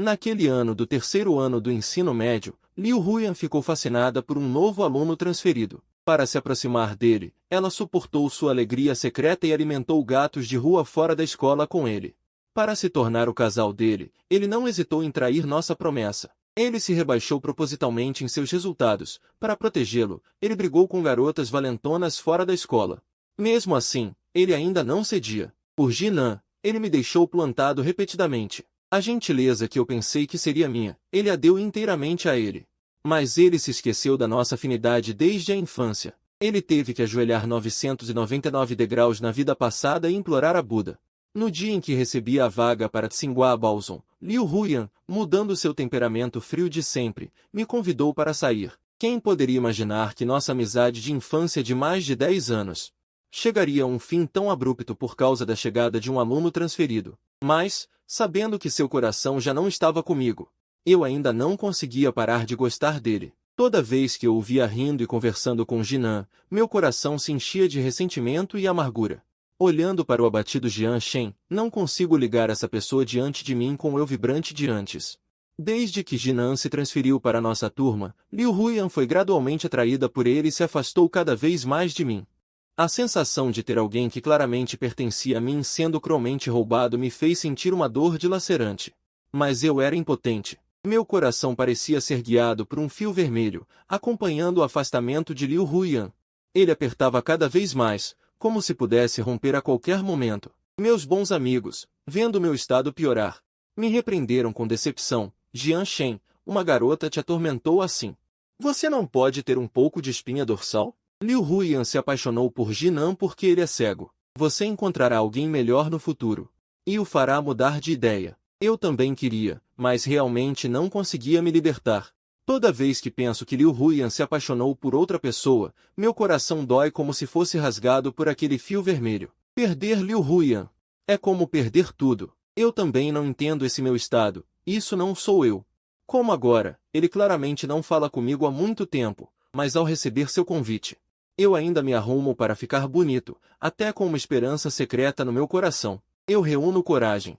Naquele ano do terceiro ano do ensino médio, Liu Huyan ficou fascinada por um novo aluno transferido. Para se aproximar dele, ela suportou sua alegria secreta e alimentou gatos de rua fora da escola com ele. Para se tornar o casal dele, ele não hesitou em trair nossa promessa. Ele se rebaixou propositalmente em seus resultados. Para protegê-lo, ele brigou com garotas valentonas fora da escola. Mesmo assim, ele ainda não cedia. Por Jinan, ele me deixou plantado repetidamente. A gentileza que eu pensei que seria minha, ele a deu inteiramente a ele. Mas ele se esqueceu da nossa afinidade desde a infância. Ele teve que ajoelhar 999 degraus na vida passada e implorar a Buda. No dia em que recebi a vaga para Tsinghua Baozun, Liu Huyan, mudando seu temperamento frio de sempre, me convidou para sair. Quem poderia imaginar que nossa amizade de infância de mais de 10 anos chegaria a um fim tão abrupto por causa da chegada de um aluno transferido? Mas, sabendo que seu coração já não estava comigo, eu ainda não conseguia parar de gostar dele. Toda vez que eu o via rindo e conversando com Jinan, meu coração se enchia de ressentimento e amargura. Olhando para o abatido Jian Shen, não consigo ligar essa pessoa diante de mim com o eu vibrante de antes. Desde que Jinan se transferiu para nossa turma, Liu Huyan foi gradualmente atraída por ele e se afastou cada vez mais de mim. A sensação de ter alguém que claramente pertencia a mim sendo cruelmente roubado me fez sentir uma dor dilacerante. Mas eu era impotente. Meu coração parecia ser guiado por um fio vermelho, acompanhando o afastamento de Liu Huyan. Ele apertava cada vez mais, como se pudesse romper a qualquer momento. Meus bons amigos, vendo meu estado piorar, me repreenderam com decepção. Jian Shen, uma garota te atormentou assim. Você não pode ter um pouco de espinha dorsal? Liu Huyan se apaixonou por Jinan porque ele é cego. Você encontrará alguém melhor no futuro. E o fará mudar de ideia. Eu também queria, mas realmente não conseguia me libertar. Toda vez que penso que Liu Huyan se apaixonou por outra pessoa, meu coração dói como se fosse rasgado por aquele fio vermelho. Perder Liu Huyan é como perder tudo. Eu também não entendo esse meu estado. Isso não sou eu. Como agora, ele claramente não fala comigo há muito tempo, mas ao receber seu convite, eu ainda me arrumo para ficar bonito, até com uma esperança secreta no meu coração. Eu reúno coragem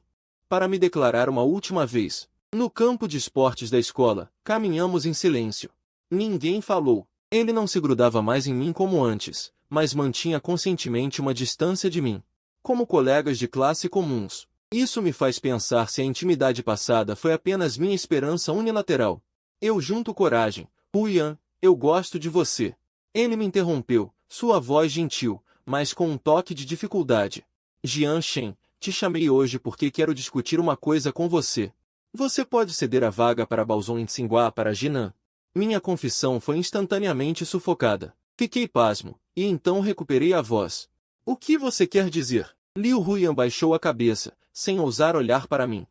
para me declarar uma última vez. No campo de esportes da escola, caminhamos em silêncio. Ninguém falou. Ele não se grudava mais em mim como antes, mas mantinha conscientemente uma distância de mim. Como colegas de classe comuns. Isso me faz pensar se a intimidade passada foi apenas minha esperança unilateral. Eu junto coragem. Huyan, eu gosto de você. Ele me interrompeu, sua voz gentil, mas com um toque de dificuldade. Jian Shen, te chamei hoje porque quero discutir uma coisa com você. Você pode ceder a vaga para Baozun em Tsinghua para Jinan? Minha confissão foi instantaneamente sufocada. Fiquei pasmo, e então recuperei a voz. O que você quer dizer? Liu Huyan baixou a cabeça, sem ousar olhar para mim.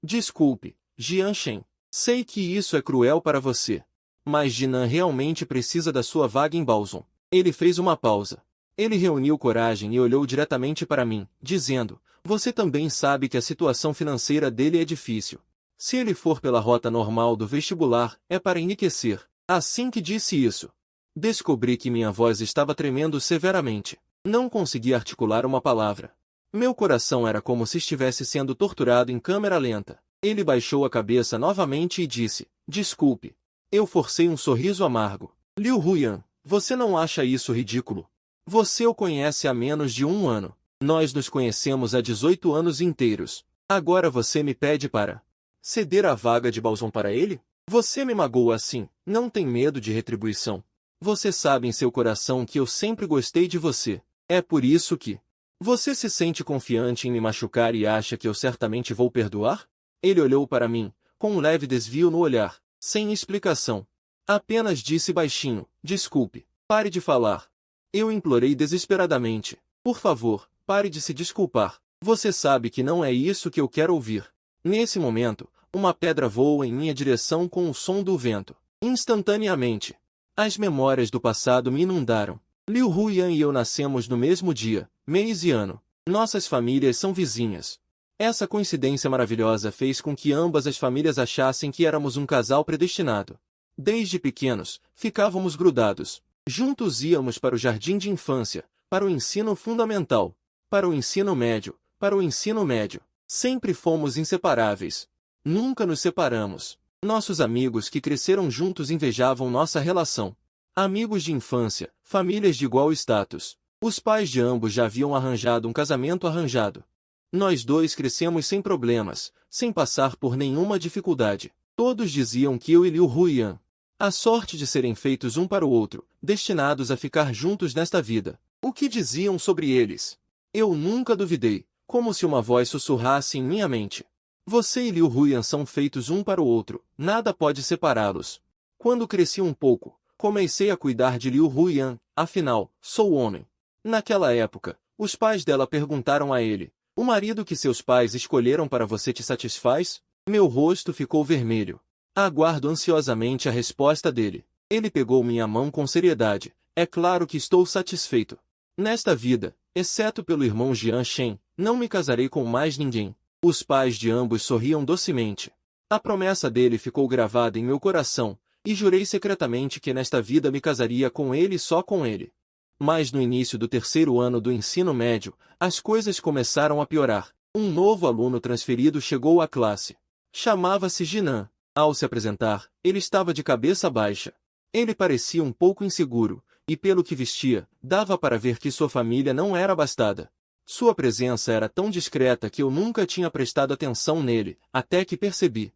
Desculpe, Jian Shen. Sei que isso é cruel para você. Mas Jinan realmente precisa da sua vaga em Baozun. Ele fez uma pausa. Ele reuniu coragem e olhou diretamente para mim, dizendo, você também sabe que a situação financeira dele é difícil. Se ele for pela rota normal do vestibular, é para enriquecer. Assim que disse isso, descobri que minha voz estava tremendo severamente. Não conseguia articular uma palavra. Meu coração era como se estivesse sendo torturado em câmera lenta. Ele baixou a cabeça novamente e disse, desculpe. Eu forcei um sorriso amargo. Liu Huyan, você não acha isso ridículo? Você o conhece há menos de um ano. Nós nos conhecemos há 18 anos inteiros. Agora você me pede para ceder a vaga de Baozun para ele? Você me magoa assim, não tem medo de retribuição. Você sabe em seu coração que eu sempre gostei de você. É por isso que você se sente confiante em me machucar e acha que eu certamente vou perdoar? Ele olhou para mim, com um leve desvio no olhar, sem explicação. Apenas disse baixinho, desculpe, pare de falar. Eu implorei desesperadamente. Por favor, pare de se desculpar. Você sabe que não é isso que eu quero ouvir. Nesse momento, uma pedra voa em minha direção com o som do vento. Instantaneamente, as memórias do passado me inundaram. Liu Huyan e eu nascemos no mesmo dia, mês e ano. Nossas famílias são vizinhas. Essa coincidência maravilhosa fez com que ambas as famílias achassem que éramos um casal predestinado. Desde pequenos, ficávamos grudados. Juntos íamos para o jardim de infância, para o ensino fundamental, para o ensino médio, para o ensino médio. Sempre fomos inseparáveis. Nunca nos separamos. Nossos amigos que cresceram juntos invejavam nossa relação. Amigos de infância, famílias de igual status. Os pais de ambos já haviam arranjado um casamento arranjado. Nós dois crescemos sem problemas, sem passar por nenhuma dificuldade. Todos diziam que eu e Liu Huiyan, a sorte de serem feitos um para o outro, destinados a ficar juntos nesta vida. O que diziam sobre eles? Eu nunca duvidei, como se uma voz sussurrasse em minha mente. Você e Liu Huiyan são feitos um para o outro, nada pode separá-los. Quando cresci um pouco, comecei a cuidar de Liu Huiyan, afinal, sou homem. Naquela época, os pais dela perguntaram a ele, o marido que seus pais escolheram para você te satisfaz? Meu rosto ficou vermelho. Aguardo ansiosamente a resposta dele. Ele pegou minha mão com seriedade. É claro que estou satisfeito. Nesta vida, exceto pelo irmão Jian Shen, não me casarei com mais ninguém. Os pais de ambos sorriam docemente. A promessa dele ficou gravada em meu coração, e jurei secretamente que nesta vida me casaria com ele e só com ele. Mas no início do terceiro ano do ensino médio, as coisas começaram a piorar. Um novo aluno transferido chegou à classe. Chamava-se Jinan. Ao se apresentar, ele estava de cabeça baixa. Ele parecia um pouco inseguro, e pelo que vestia, dava para ver que sua família não era abastada. Sua presença era tão discreta que eu nunca tinha prestado atenção nele, até que percebi.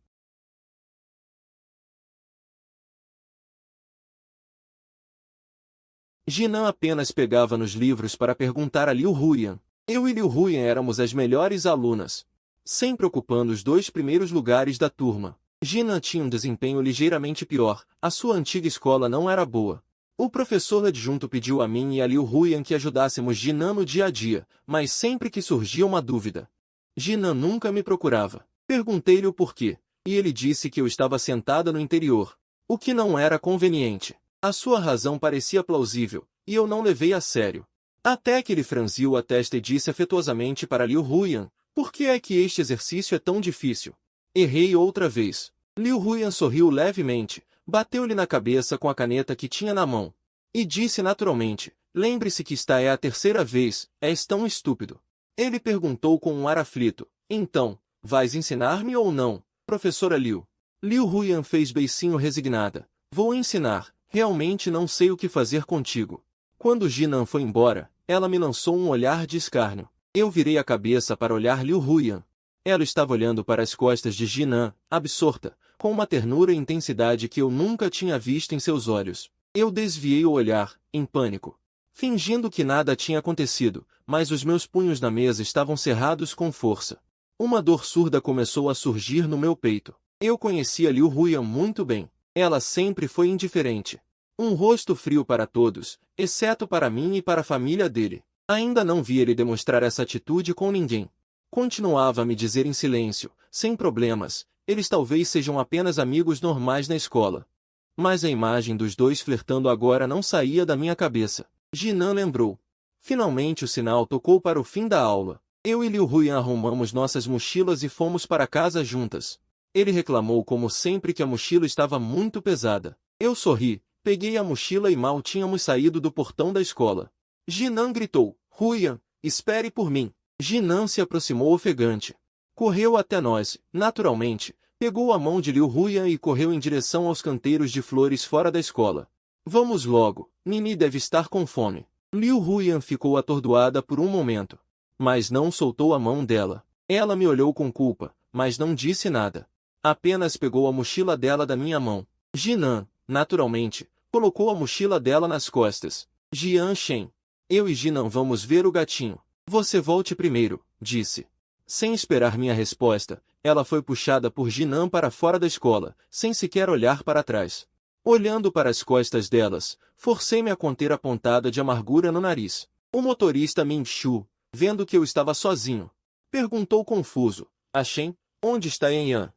Jinan apenas pegava nos livros para perguntar a Liu Huiyan. Eu e Liu Huiyan éramos as melhores alunas, sempre ocupando os 2 primeiros lugares da turma. Jinan tinha um desempenho ligeiramente pior, a sua antiga escola não era boa. O professor adjunto pediu a mim e a Liu Huiyan que ajudássemos Jinan no dia a dia, mas sempre que surgia uma dúvida, Jinan nunca me procurava. Perguntei-lhe o porquê, e ele disse que eu estava sentada no interior, o que não era conveniente. A sua razão parecia plausível, e eu não levei a sério. Até que ele franziu a testa e disse afetuosamente para Liu Huiyan, por que é que este exercício é tão difícil? Errei outra vez. Liu Huiyan sorriu levemente, bateu-lhe na cabeça com a caneta que tinha na mão, e disse naturalmente, lembre-se que esta é a terceira vez, és tão estúpido. Ele perguntou com um ar aflito, então, vais ensinar-me ou não, professora Liu? Liu Huiyan fez beicinho resignada, vou ensinar. Realmente não sei o que fazer contigo. Quando Jinan foi embora, ela me lançou um olhar de escárnio. Eu virei a cabeça para olhar Liu Huiyan. Ela estava olhando para as costas de Jinan, absorta, com uma ternura e intensidade que eu nunca tinha visto em seus olhos. Eu desviei o olhar, em pânico, fingindo que nada tinha acontecido, mas os meus punhos na mesa estavam cerrados com força. Uma dor surda começou a surgir no meu peito. Eu conhecia Liu Huiyan muito bem. Ela sempre foi indiferente. Um rosto frio para todos, exceto para mim e para a família dele. Ainda não vi ele demonstrar essa atitude com ninguém. Continuava a me dizer em silêncio, sem problemas, eles talvez sejam apenas amigos normais na escola. Mas a imagem dos dois flertando agora não saía da minha cabeça. Jinan lembrou. Finalmente o sinal tocou para o fim da aula. Eu e Liu Huiyan arrumamos nossas mochilas e fomos para casa juntas. Ele reclamou como sempre que a mochila estava muito pesada. Eu sorri, peguei a mochila e mal tínhamos saído do portão da escola. Jinan gritou, Huiyan, espere por mim. Jinan se aproximou ofegante. Correu até nós, naturalmente, pegou a mão de Liu Huiyan e correu em direção aos canteiros de flores fora da escola. Vamos logo, Nini deve estar com fome. Liu Huiyan ficou atordoada por um momento, mas não soltou a mão dela. Ela me olhou com culpa, mas não disse nada. Apenas pegou a mochila dela da minha mão. Jinan, naturalmente, colocou a mochila dela nas costas. Jian Shen. Eu e Jinan vamos ver o gatinho. Você volte primeiro, disse. Sem esperar minha resposta, ela foi puxada por Jinan para fora da escola, sem sequer olhar para trás. Olhando para as costas delas, forcei-me a conter a pontada de amargura no nariz. O motorista Ming Shu, vendo que eu estava sozinho, perguntou confuso, Shen, onde está Yan?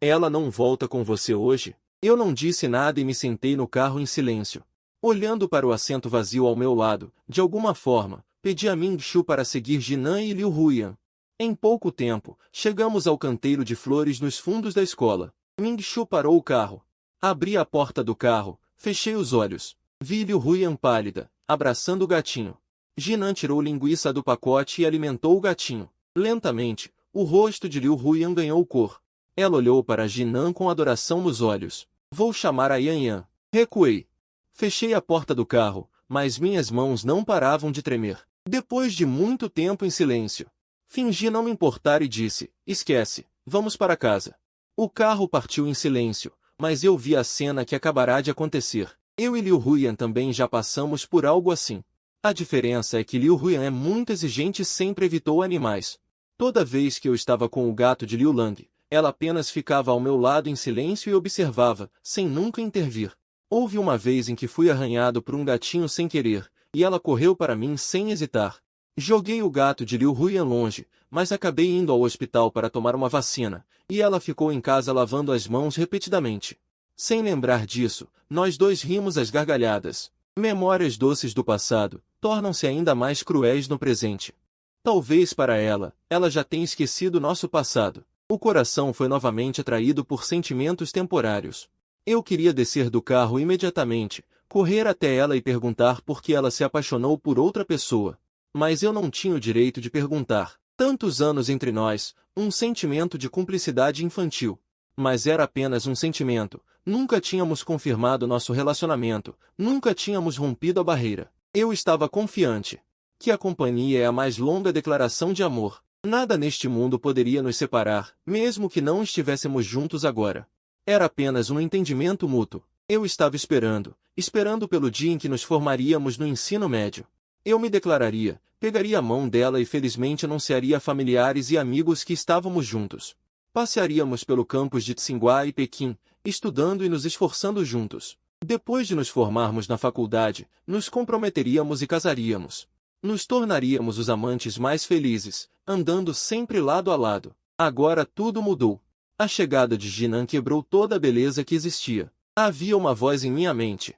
Ela não volta com você hoje? Eu não disse nada e me sentei no carro em silêncio. Olhando para o assento vazio ao meu lado, de alguma forma, pedi a Ming Shu para seguir Jinan e Liu Huiyan. Em pouco tempo, chegamos ao canteiro de flores nos fundos da escola. Ming Shu parou o carro. Abri a porta do carro, fechei os olhos. Vi Liu Huiyan pálida, abraçando o gatinho. Jinan tirou linguiça do pacote e alimentou o gatinho. Lentamente, o rosto de Liu Huiyan ganhou cor. Ela olhou para Jinan com adoração nos olhos. Vou chamar a Yan. Recuei. Fechei a porta do carro, mas minhas mãos não paravam de tremer. Depois de muito tempo em silêncio, fingi não me importar e disse, esquece, vamos para casa. O carro partiu em silêncio, mas eu vi a cena que acabará de acontecer. Eu e Liu Huyan também já passamos por algo assim. A diferença é que Liu Huyan é muito exigente e sempre evitou animais. Toda vez que eu estava com o gato de Liu Lang, ela apenas ficava ao meu lado em silêncio e observava, sem nunca intervir. Houve uma vez em que fui arranhado por um gatinho sem querer, e ela correu para mim sem hesitar. Joguei o gato de Liu Huyan longe, mas acabei indo ao hospital para tomar uma vacina, e ela ficou em casa lavando as mãos repetidamente. Sem lembrar disso, nós dois rimos às gargalhadas. Memórias doces do passado tornam-se ainda mais cruéis no presente. Talvez para ela já tenha esquecido nosso passado. O coração foi novamente atraído por sentimentos temporários. Eu queria descer do carro imediatamente, correr até ela e perguntar por que ela se apaixonou por outra pessoa. Mas eu não tinha o direito de perguntar. Tantos anos entre nós, um sentimento de cumplicidade infantil. Mas era apenas um sentimento. Nunca tínhamos confirmado nosso relacionamento, nunca tínhamos rompido a barreira. Eu estava confiante que a companhia é a mais longa declaração de amor. Nada neste mundo poderia nos separar, mesmo que não estivéssemos juntos agora. Era apenas um entendimento mútuo. Eu estava esperando pelo dia em que nos formaríamos no ensino médio. Eu me declararia, pegaria a mão dela e felizmente anunciaria a familiares e amigos que estávamos juntos. Passearíamos pelo campus de Tsinghua e Pequim, estudando e nos esforçando juntos. Depois de nos formarmos na faculdade, nos comprometeríamos e casaríamos. Nos tornaríamos os amantes mais felizes, andando sempre lado a lado. Agora tudo mudou. A chegada de Jinan quebrou toda a beleza que existia. Havia uma voz em minha mente,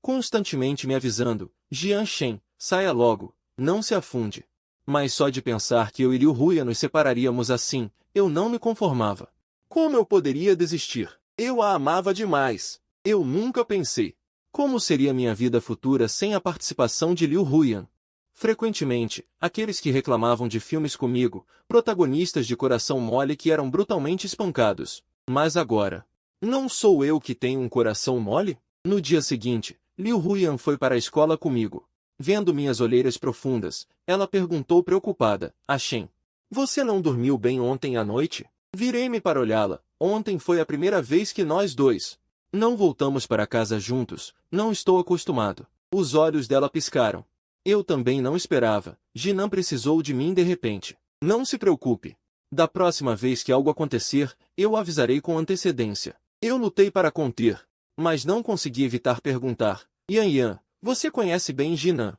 constantemente me avisando, Jian Shen, saia logo, não se afunde. Mas só de pensar que eu e Liu Huyan nos separaríamos assim, eu não me conformava. Como eu poderia desistir? Eu a amava demais. Eu nunca pensei. Como seria minha vida futura sem a participação de Liu Huyan? Frequentemente, aqueles que reclamavam de filmes comigo, protagonistas de coração mole que eram brutalmente espancados. Mas agora, não sou eu que tenho um coração mole? No dia seguinte, Liu Huyan foi para a escola comigo. Vendo minhas olheiras profundas, ela perguntou preocupada, Shen, você não dormiu bem ontem à noite? Virei-me para olhá-la. Ontem foi a primeira vez que nós dois não voltamos para casa juntos. Não estou acostumado. Os olhos dela piscaram. Eu também não esperava. Jinan precisou de mim de repente. Não se preocupe. Da próxima vez que algo acontecer, eu avisarei com antecedência. Eu lutei para conter, mas não consegui evitar perguntar. Yan, você conhece bem Jinan?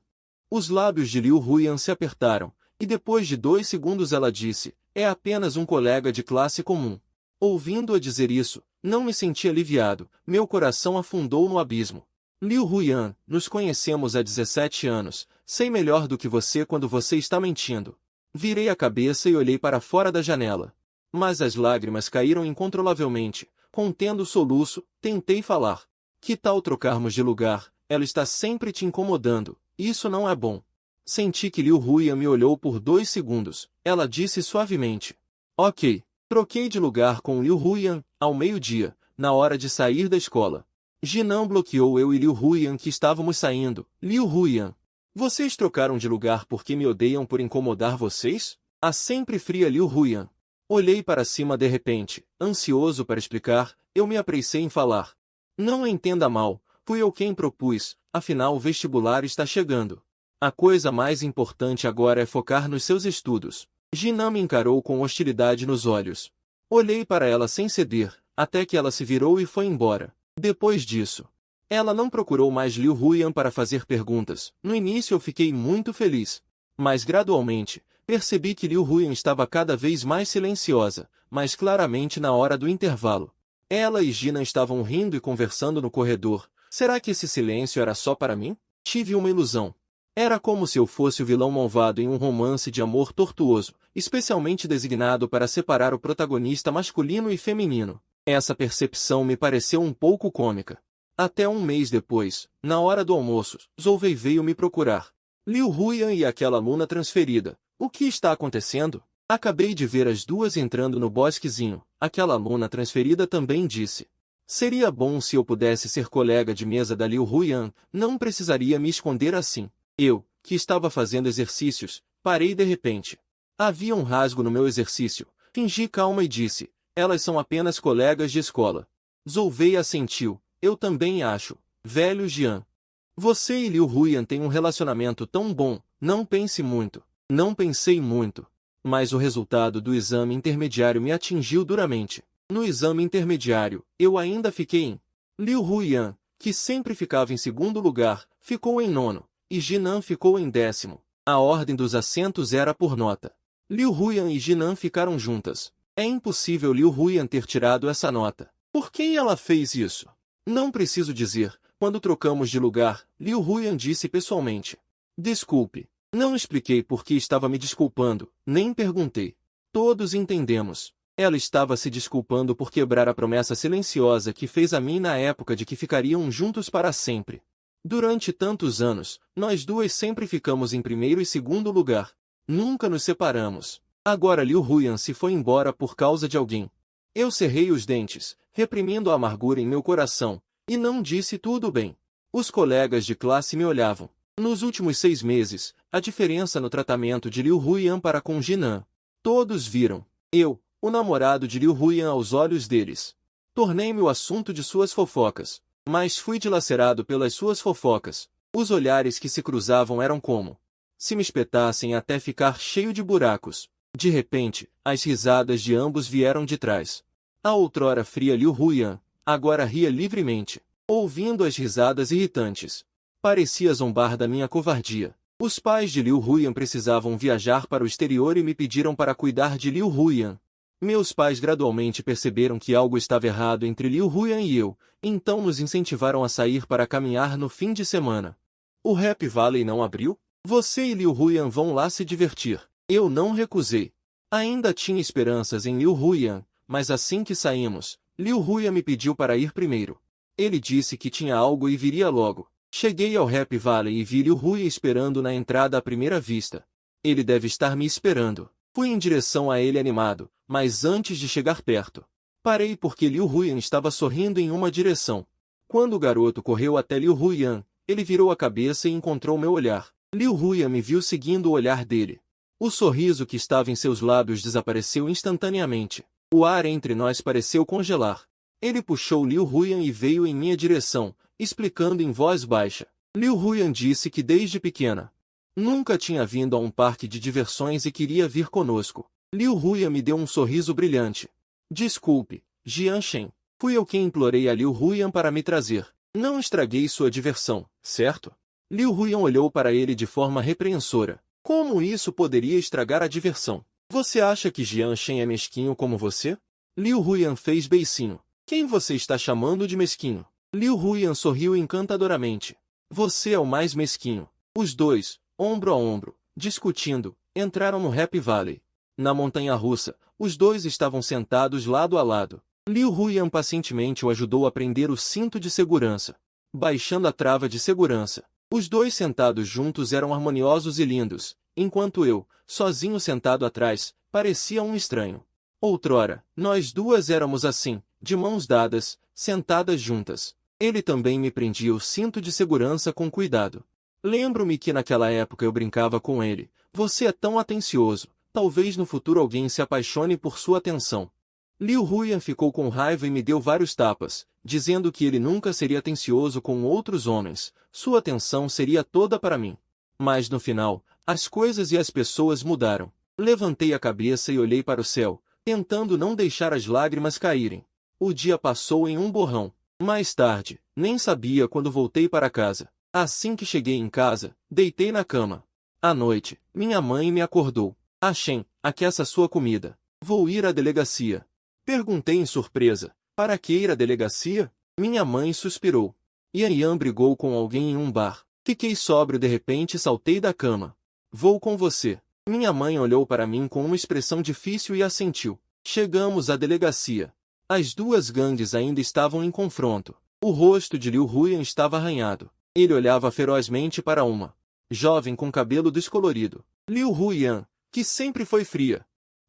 Os lábios de Liu Huyan se apertaram, e depois de 2 segundos ela disse, é apenas um colega de classe comum. Ouvindo-a dizer isso, não me senti aliviado, meu coração afundou no abismo. Liu Huyan, nos conhecemos há 17 anos, sei melhor do que você quando você está mentindo. Virei a cabeça e olhei para fora da janela. Mas as lágrimas caíram incontrolavelmente. Contendo o soluço, tentei falar. Que tal trocarmos de lugar? Ela está sempre te incomodando. Isso não é bom. Senti que Liu Huyan me olhou por 2 segundos. Ela disse suavemente. Ok. Troquei de lugar com Liu Huyan, ao meio-dia, na hora de sair da escola. Jinan bloqueou eu e Liu Huyan que estávamos saindo. Liu Huyan. Vocês trocaram de lugar porque me odeiam por incomodar vocês? A sempre fria Liu Huyan. Olhei para cima de repente, ansioso para explicar, eu me apressei em falar. Não entenda mal, fui eu quem propus, afinal o vestibular está chegando. A coisa mais importante agora é focar nos seus estudos. Jinan me encarou com hostilidade nos olhos. Olhei para ela sem ceder, até que ela se virou e foi embora. Depois disso, ela não procurou mais Liu Huyan para fazer perguntas. No início eu fiquei muito feliz. Mas gradualmente, percebi que Liu Huyan estava cada vez mais silenciosa, mas claramente na hora do intervalo. Ela e Jinan estavam rindo e conversando no corredor. Será que esse silêncio era só para mim? Tive uma ilusão. Era como se eu fosse o vilão malvado em um romance de amor tortuoso, especialmente designado para separar o protagonista masculino e feminino. Essa percepção me pareceu um pouco cômica. Até um mês depois, na hora do almoço, Zolvei veio me procurar. Liu Huyan e aquela aluna transferida. O que está acontecendo? Acabei de ver as duas entrando no bosquezinho. Aquela aluna transferida também disse. Seria bom se eu pudesse ser colega de mesa da Liu Huiyan, não precisaria me esconder assim. Eu, que estava fazendo exercícios, parei de repente. Havia um rasgo no meu exercício. Fingi calma e disse, elas são apenas colegas de escola. Zhou assentiu, eu também acho. Velho Jian. Você e Liu Huiyan têm um relacionamento tão bom, não pense muito. Não pensei muito. Mas o resultado do exame intermediário me atingiu duramente. No exame intermediário, eu ainda fiquei em. Liu Huiyan, que sempre ficava em segundo lugar, ficou em nono, e Jinan ficou em 10º. A ordem dos assentos era por nota. Liu Huiyan e Jinan ficaram juntas. É impossível Liu Huiyan ter tirado essa nota. Por que ela fez isso? Não preciso dizer. Quando trocamos de lugar, Liu Huiyan disse pessoalmente. Desculpe. Não expliquei por que estava me desculpando, nem perguntei. Todos entendemos. Ela estava se desculpando por quebrar a promessa silenciosa que fez a mim na época de que ficariam juntos para sempre. Durante tantos anos, nós duas sempre ficamos em primeiro e segundo lugar. Nunca nos separamos. Agora Liu Huiyan se foi embora por causa de alguém. Eu cerrei os dentes, reprimindo a amargura em meu coração, e não disse tudo bem. Os colegas de classe me olhavam. Nos últimos 6 meses, a diferença no tratamento de Liu Huiyan para com Jinan. Todos viram. Eu, o namorado de Liu Huiyan aos olhos deles. Tornei-me o assunto de suas fofocas. Mas fui dilacerado pelas suas fofocas. Os olhares que se cruzavam eram como se me espetassem até ficar cheio de buracos. De repente, as risadas de ambos vieram de trás. A outrora fria Liu Huiyan, agora ria livremente, ouvindo as risadas irritantes. Parecia zombar da minha covardia. Os pais de Liu Huiyan precisavam viajar para o exterior e me pediram para cuidar de Liu Huiyan. Meus pais gradualmente perceberam que algo estava errado entre Liu Huiyan e eu, então nos incentivaram a sair para caminhar no fim de semana. O Happy Valley não abriu? Você e Liu Huiyan vão lá se divertir. Eu não recusei. Ainda tinha esperanças em Liu Huiyan, mas assim que saímos, Liu Huiyan me pediu para ir primeiro. Ele disse que tinha algo e viria logo. Cheguei ao Happy Valley e vi Liu Huiyan esperando na entrada à primeira vista. Ele deve estar me esperando. Fui em direção a ele animado, mas antes de chegar perto, parei porque Liu Huiyan estava sorrindo em uma direção. Quando o garoto correu até Liu Huiyan, ele virou a cabeça e encontrou meu olhar. Liu Huiyan me viu seguindo o olhar dele. O sorriso que estava em seus lábios desapareceu instantaneamente. O ar entre nós pareceu congelar. Ele puxou Liu Huiyan e veio em minha direção, explicando em voz baixa. Liu Huiyan disse que desde pequena nunca tinha vindo a um parque de diversões e queria vir conosco. Liu Huiyan me deu um sorriso brilhante. Desculpe, Jian Shen. Fui eu quem implorei a Liu Huiyan para me trazer. Não estraguei sua diversão, certo? Liu Huiyan olhou para ele de forma repreensora. Como isso poderia estragar a diversão? Você acha que Jian Shen é mesquinho como você? Liu Huiyan fez beicinho. Quem você está chamando de mesquinho? Liu Huiyan sorriu encantadoramente. Você é o mais mesquinho. Os dois, ombro a ombro, discutindo, entraram no Happy Valley. Na montanha-russa, os dois estavam sentados lado a lado. Liu Huiyan pacientemente o ajudou a prender o cinto de segurança, baixando a trava de segurança. Os dois sentados juntos eram harmoniosos e lindos, enquanto eu, sozinho sentado atrás, parecia um estranho. Outrora, nós duas éramos assim, de mãos dadas, sentadas juntas. Ele também me prendia o cinto de segurança com cuidado. Lembro-me que naquela época eu brincava com ele. Você é tão atencioso, talvez no futuro alguém se apaixone por sua atenção. Liu Huiyan ficou com raiva e me deu vários tapas, dizendo que ele nunca seria atencioso com outros homens, sua atenção seria toda para mim. Mas no final, as coisas e as pessoas mudaram. Levantei a cabeça e olhei para o céu, tentando não deixar as lágrimas caírem. O dia passou em um borrão. Mais tarde, nem sabia quando voltei para casa. Assim que cheguei em casa, deitei na cama. À noite, minha mãe me acordou. Shen, aqueça sua comida. Vou ir à delegacia. Perguntei em surpresa. Para que ir à delegacia? Minha mãe suspirou. Yan brigou com alguém em um bar. Fiquei sóbrio de repente e saltei da cama. Vou com você. Minha mãe olhou para mim com uma expressão difícil e assentiu. Chegamos à delegacia. As duas gangues ainda estavam em confronto. O rosto de Liu Huiyan estava arranhado. Ele olhava ferozmente para uma jovem com cabelo descolorido. Liu Huiyan, que sempre foi fria.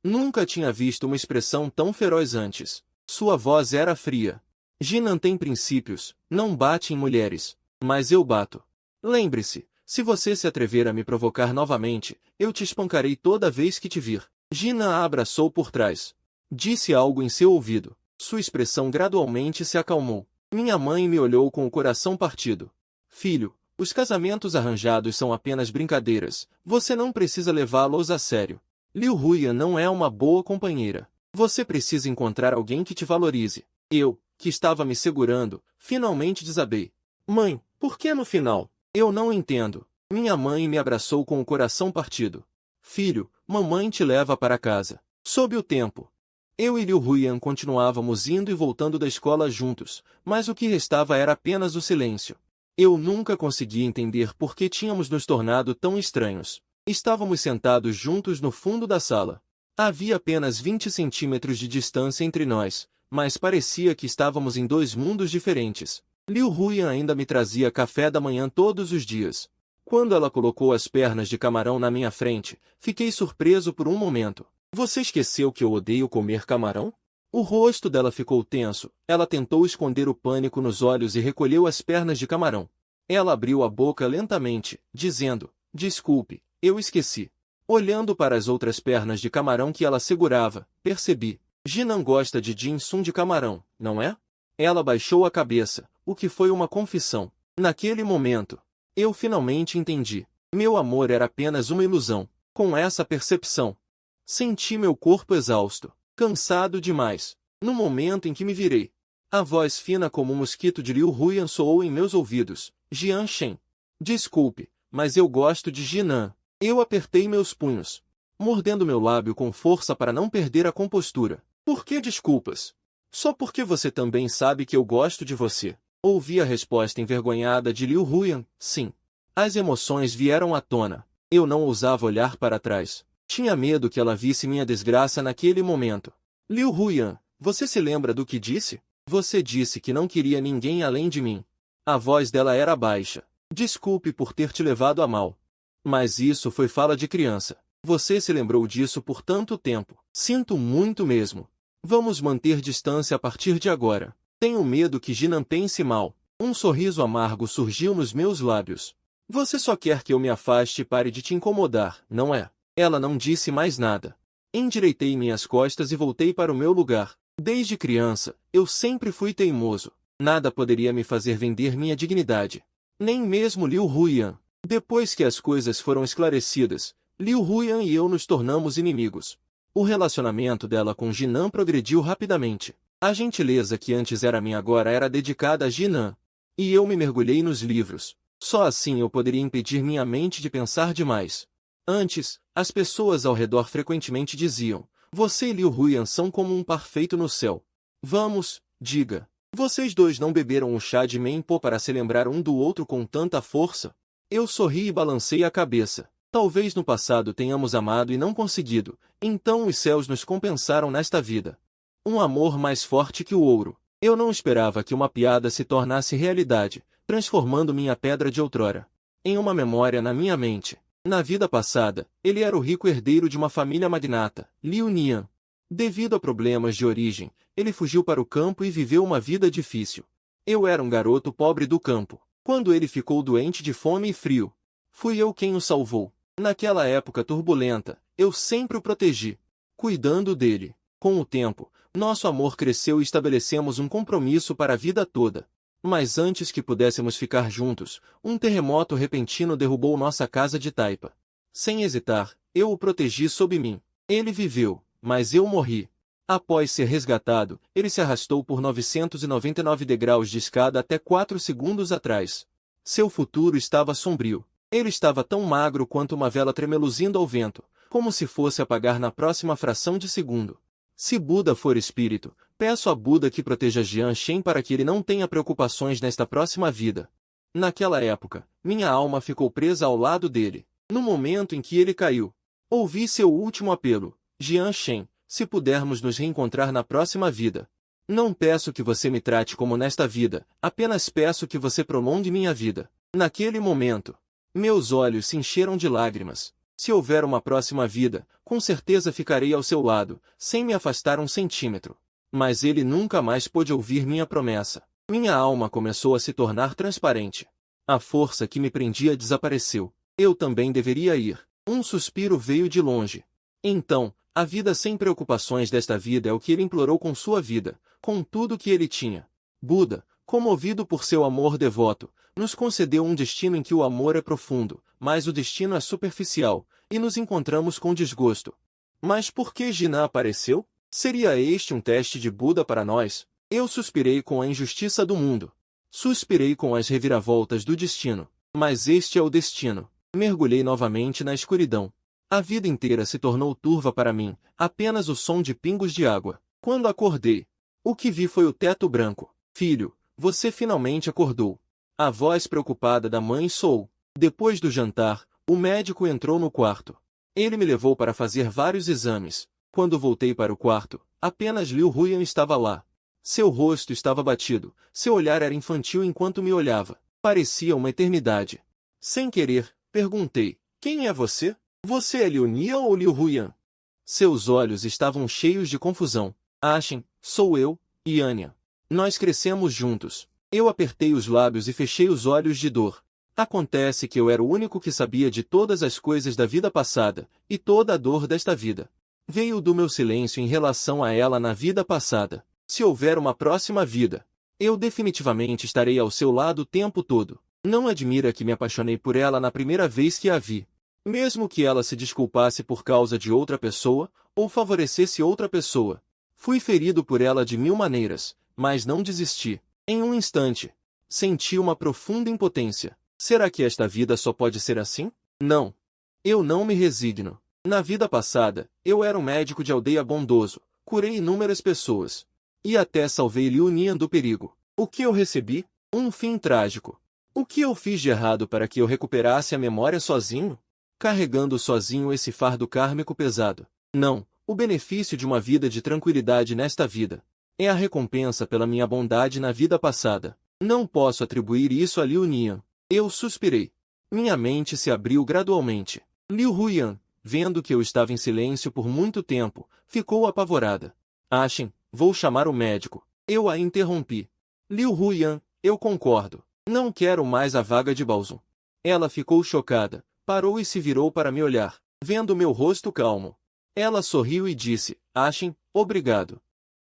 Nunca tinha visto uma expressão tão feroz antes. Sua voz era fria. Jinan tem princípios, não bate em mulheres. Mas eu bato. Lembre-se, se você se atrever a me provocar novamente, eu te espancarei toda vez que te vir. Jinan a abraçou por trás. Disse algo em seu ouvido. Sua expressão gradualmente se acalmou. Minha mãe me olhou com o coração partido. Filho, os casamentos arranjados são apenas brincadeiras. Você não precisa levá-los a sério. Liu Huyan não é uma boa companheira. Você precisa encontrar alguém que te valorize. Eu, que estava me segurando, finalmente desabei. Mãe, por que no final? Eu não entendo. Minha mãe me abraçou com o coração partido. Filho, mamãe te leva para casa. Sob o tempo. Eu e Liu Huyan continuávamos indo e voltando da escola juntos, mas o que restava era apenas o silêncio. Eu nunca consegui entender por que tínhamos nos tornado tão estranhos. Estávamos sentados juntos no fundo da sala. Havia apenas 20 centímetros de distância entre nós, mas parecia que estávamos em dois mundos diferentes. Liu Huyan ainda me trazia café da manhã todos os dias. Quando ela colocou as pernas de camarão na minha frente, fiquei surpreso por um momento. Você esqueceu que eu odeio comer camarão? O rosto dela ficou tenso, ela tentou esconder o pânico nos olhos e recolheu as pernas de camarão. Ela abriu a boca lentamente, dizendo, desculpe, eu esqueci. Olhando para as outras pernas de camarão que ela segurava, percebi. Jinan gosta de dim-sum de camarão, não é? Ela baixou a cabeça, o que foi uma confissão. Naquele momento, eu finalmente entendi. Meu amor era apenas uma ilusão. Com essa percepção, senti meu corpo exausto, cansado demais. No momento em que me virei, a voz fina como um mosquito de Liu Huyan soou em meus ouvidos. Jian Shen. Desculpe, mas eu gosto de Jinan. Eu apertei meus punhos, mordendo meu lábio com força para não perder a compostura. Por que desculpas? Só porque você também sabe que eu gosto de você. Ouvi a resposta envergonhada de Liu Huyan. Sim. As emoções vieram à tona. Eu não ousava olhar para trás. Tinha medo que ela visse minha desgraça naquele momento. Liu Huyan, você se lembra do que disse? Você disse que não queria ninguém além de mim. A voz dela era baixa. Desculpe por ter te levado a mal. Mas isso foi fala de criança. Você se lembrou disso por tanto tempo. Sinto muito mesmo. Vamos manter distância a partir de agora. Tenho medo que Jinan pense mal. Um sorriso amargo surgiu nos meus lábios. Você só quer que eu me afaste e pare de te incomodar, não é? Ela não disse mais nada. Endireitei minhas costas e voltei para o meu lugar. Desde criança, eu sempre fui teimoso. Nada poderia me fazer vender minha dignidade. Nem mesmo Liu Huyan. Depois que as coisas foram esclarecidas, Liu Huyan e eu nos tornamos inimigos. O relacionamento dela com Jinan progrediu rapidamente. A gentileza que antes era minha agora era dedicada a Jinan. E eu me mergulhei nos livros. Só assim eu poderia impedir minha mente de pensar demais. Antes, as pessoas ao redor frequentemente diziam, você e Liu Huyan são como um par feito no céu. Vamos, diga. Vocês dois não beberam o chá de Menpo para se lembrar um do outro com tanta força? Eu sorri e balancei a cabeça. Talvez no passado tenhamos amado e não conseguido, então os céus nos compensaram nesta vida. Um amor mais forte que o ouro. Eu não esperava que uma piada se tornasse realidade, transformando minha pedra de outrora em uma memória na minha mente. Na vida passada, ele era o rico herdeiro de uma família magnata, Liu Nian. Devido a problemas de origem, ele fugiu para o campo e viveu uma vida difícil. Eu era um garoto pobre do campo. Quando ele ficou doente de fome e frio, fui eu quem o salvou. Naquela época turbulenta, eu sempre o protegi, cuidando dele. Com o tempo, nosso amor cresceu e estabelecemos um compromisso para a vida toda. Mas antes que pudéssemos ficar juntos, um terremoto repentino derrubou nossa casa de taipa. Sem hesitar, eu o protegi sob mim. Ele viveu, mas eu morri. Após ser resgatado, ele se arrastou por 999 degraus de escada até 4 segundos atrás. Seu futuro estava sombrio. Ele estava tão magro quanto uma vela tremeluzindo ao vento, como se fosse apagar na próxima fração de segundo. Se Buda for espírito, peço a Buda que proteja Jian Shen para que ele não tenha preocupações nesta próxima vida. Naquela época, minha alma ficou presa ao lado dele. No momento em que ele caiu, ouvi seu último apelo. Jian Shen, se pudermos nos reencontrar na próxima vida. Não peço que você me trate como nesta vida, apenas peço que você prolongue minha vida. Naquele momento, meus olhos se encheram de lágrimas. Se houver uma próxima vida, com certeza ficarei ao seu lado, sem me afastar um centímetro. Mas ele nunca mais pôde ouvir minha promessa. Minha alma começou a se tornar transparente. A força que me prendia desapareceu. Eu também deveria ir. Um suspiro veio de longe. Então, a vida sem preocupações desta vida é o que ele implorou com sua vida, com tudo que ele tinha. Buda, comovido por seu amor devoto, nos concedeu um destino em que o amor é profundo, mas o destino é superficial, e nos encontramos com desgosto. Mas por que Jinan apareceu? Seria este um teste de Buda para nós? Eu suspirei com a injustiça do mundo. Suspirei com as reviravoltas do destino. Mas este é o destino. Mergulhei novamente na escuridão. A vida inteira se tornou turva para mim, apenas o som de pingos de água. Quando acordei, o que vi foi o teto branco. Filho, você finalmente acordou. A voz preocupada da mãe soou. Depois do jantar, o médico entrou no quarto. Ele me levou para fazer vários exames. Quando voltei para o quarto, apenas Liu Huyan estava lá. Seu rosto estava batido, seu olhar era infantil enquanto me olhava. Parecia uma eternidade. Sem querer, perguntei, quem é você? Você é Liu Nian ou Liu Huyan? Seus olhos estavam cheios de confusão. Achem, sou eu, Yanya. Nós crescemos juntos. Eu apertei os lábios e fechei os olhos de dor. Acontece que eu era o único que sabia de todas as coisas da vida passada, e toda a dor desta vida veio do meu silêncio em relação a ela na vida passada. Se houver uma próxima vida, eu definitivamente estarei ao seu lado o tempo todo. Não admira que me apaixonei por ela na primeira vez que a vi. Mesmo que ela se desculpasse por causa de outra pessoa, ou favorecesse outra pessoa. Fui ferido por ela de mil maneiras, mas não desisti. Em um instante, senti uma profunda impotência. Será que esta vida só pode ser assim? Não. Eu não me resigno. Na vida passada, eu era um médico de aldeia bondoso, curei inúmeras pessoas. E até salvei Liu Nian do perigo. O que eu recebi? Um fim trágico. O que eu fiz de errado para que eu recuperasse a memória sozinho? Carregando sozinho esse fardo kármico pesado. Não, o benefício de uma vida de tranquilidade nesta vida é a recompensa pela minha bondade na vida passada. Não posso atribuir isso a Liu Nian. Eu suspirei. Minha mente se abriu gradualmente. Liu Huyan, vendo que eu estava em silêncio por muito tempo, ficou apavorada. Achem, vou chamar o médico. Eu a interrompi. Liu Huyan, eu concordo. Não quero mais a vaga de Baozun. Ela ficou chocada, parou e se virou para me olhar, vendo meu rosto calmo. Ela sorriu e disse, Achem, obrigado.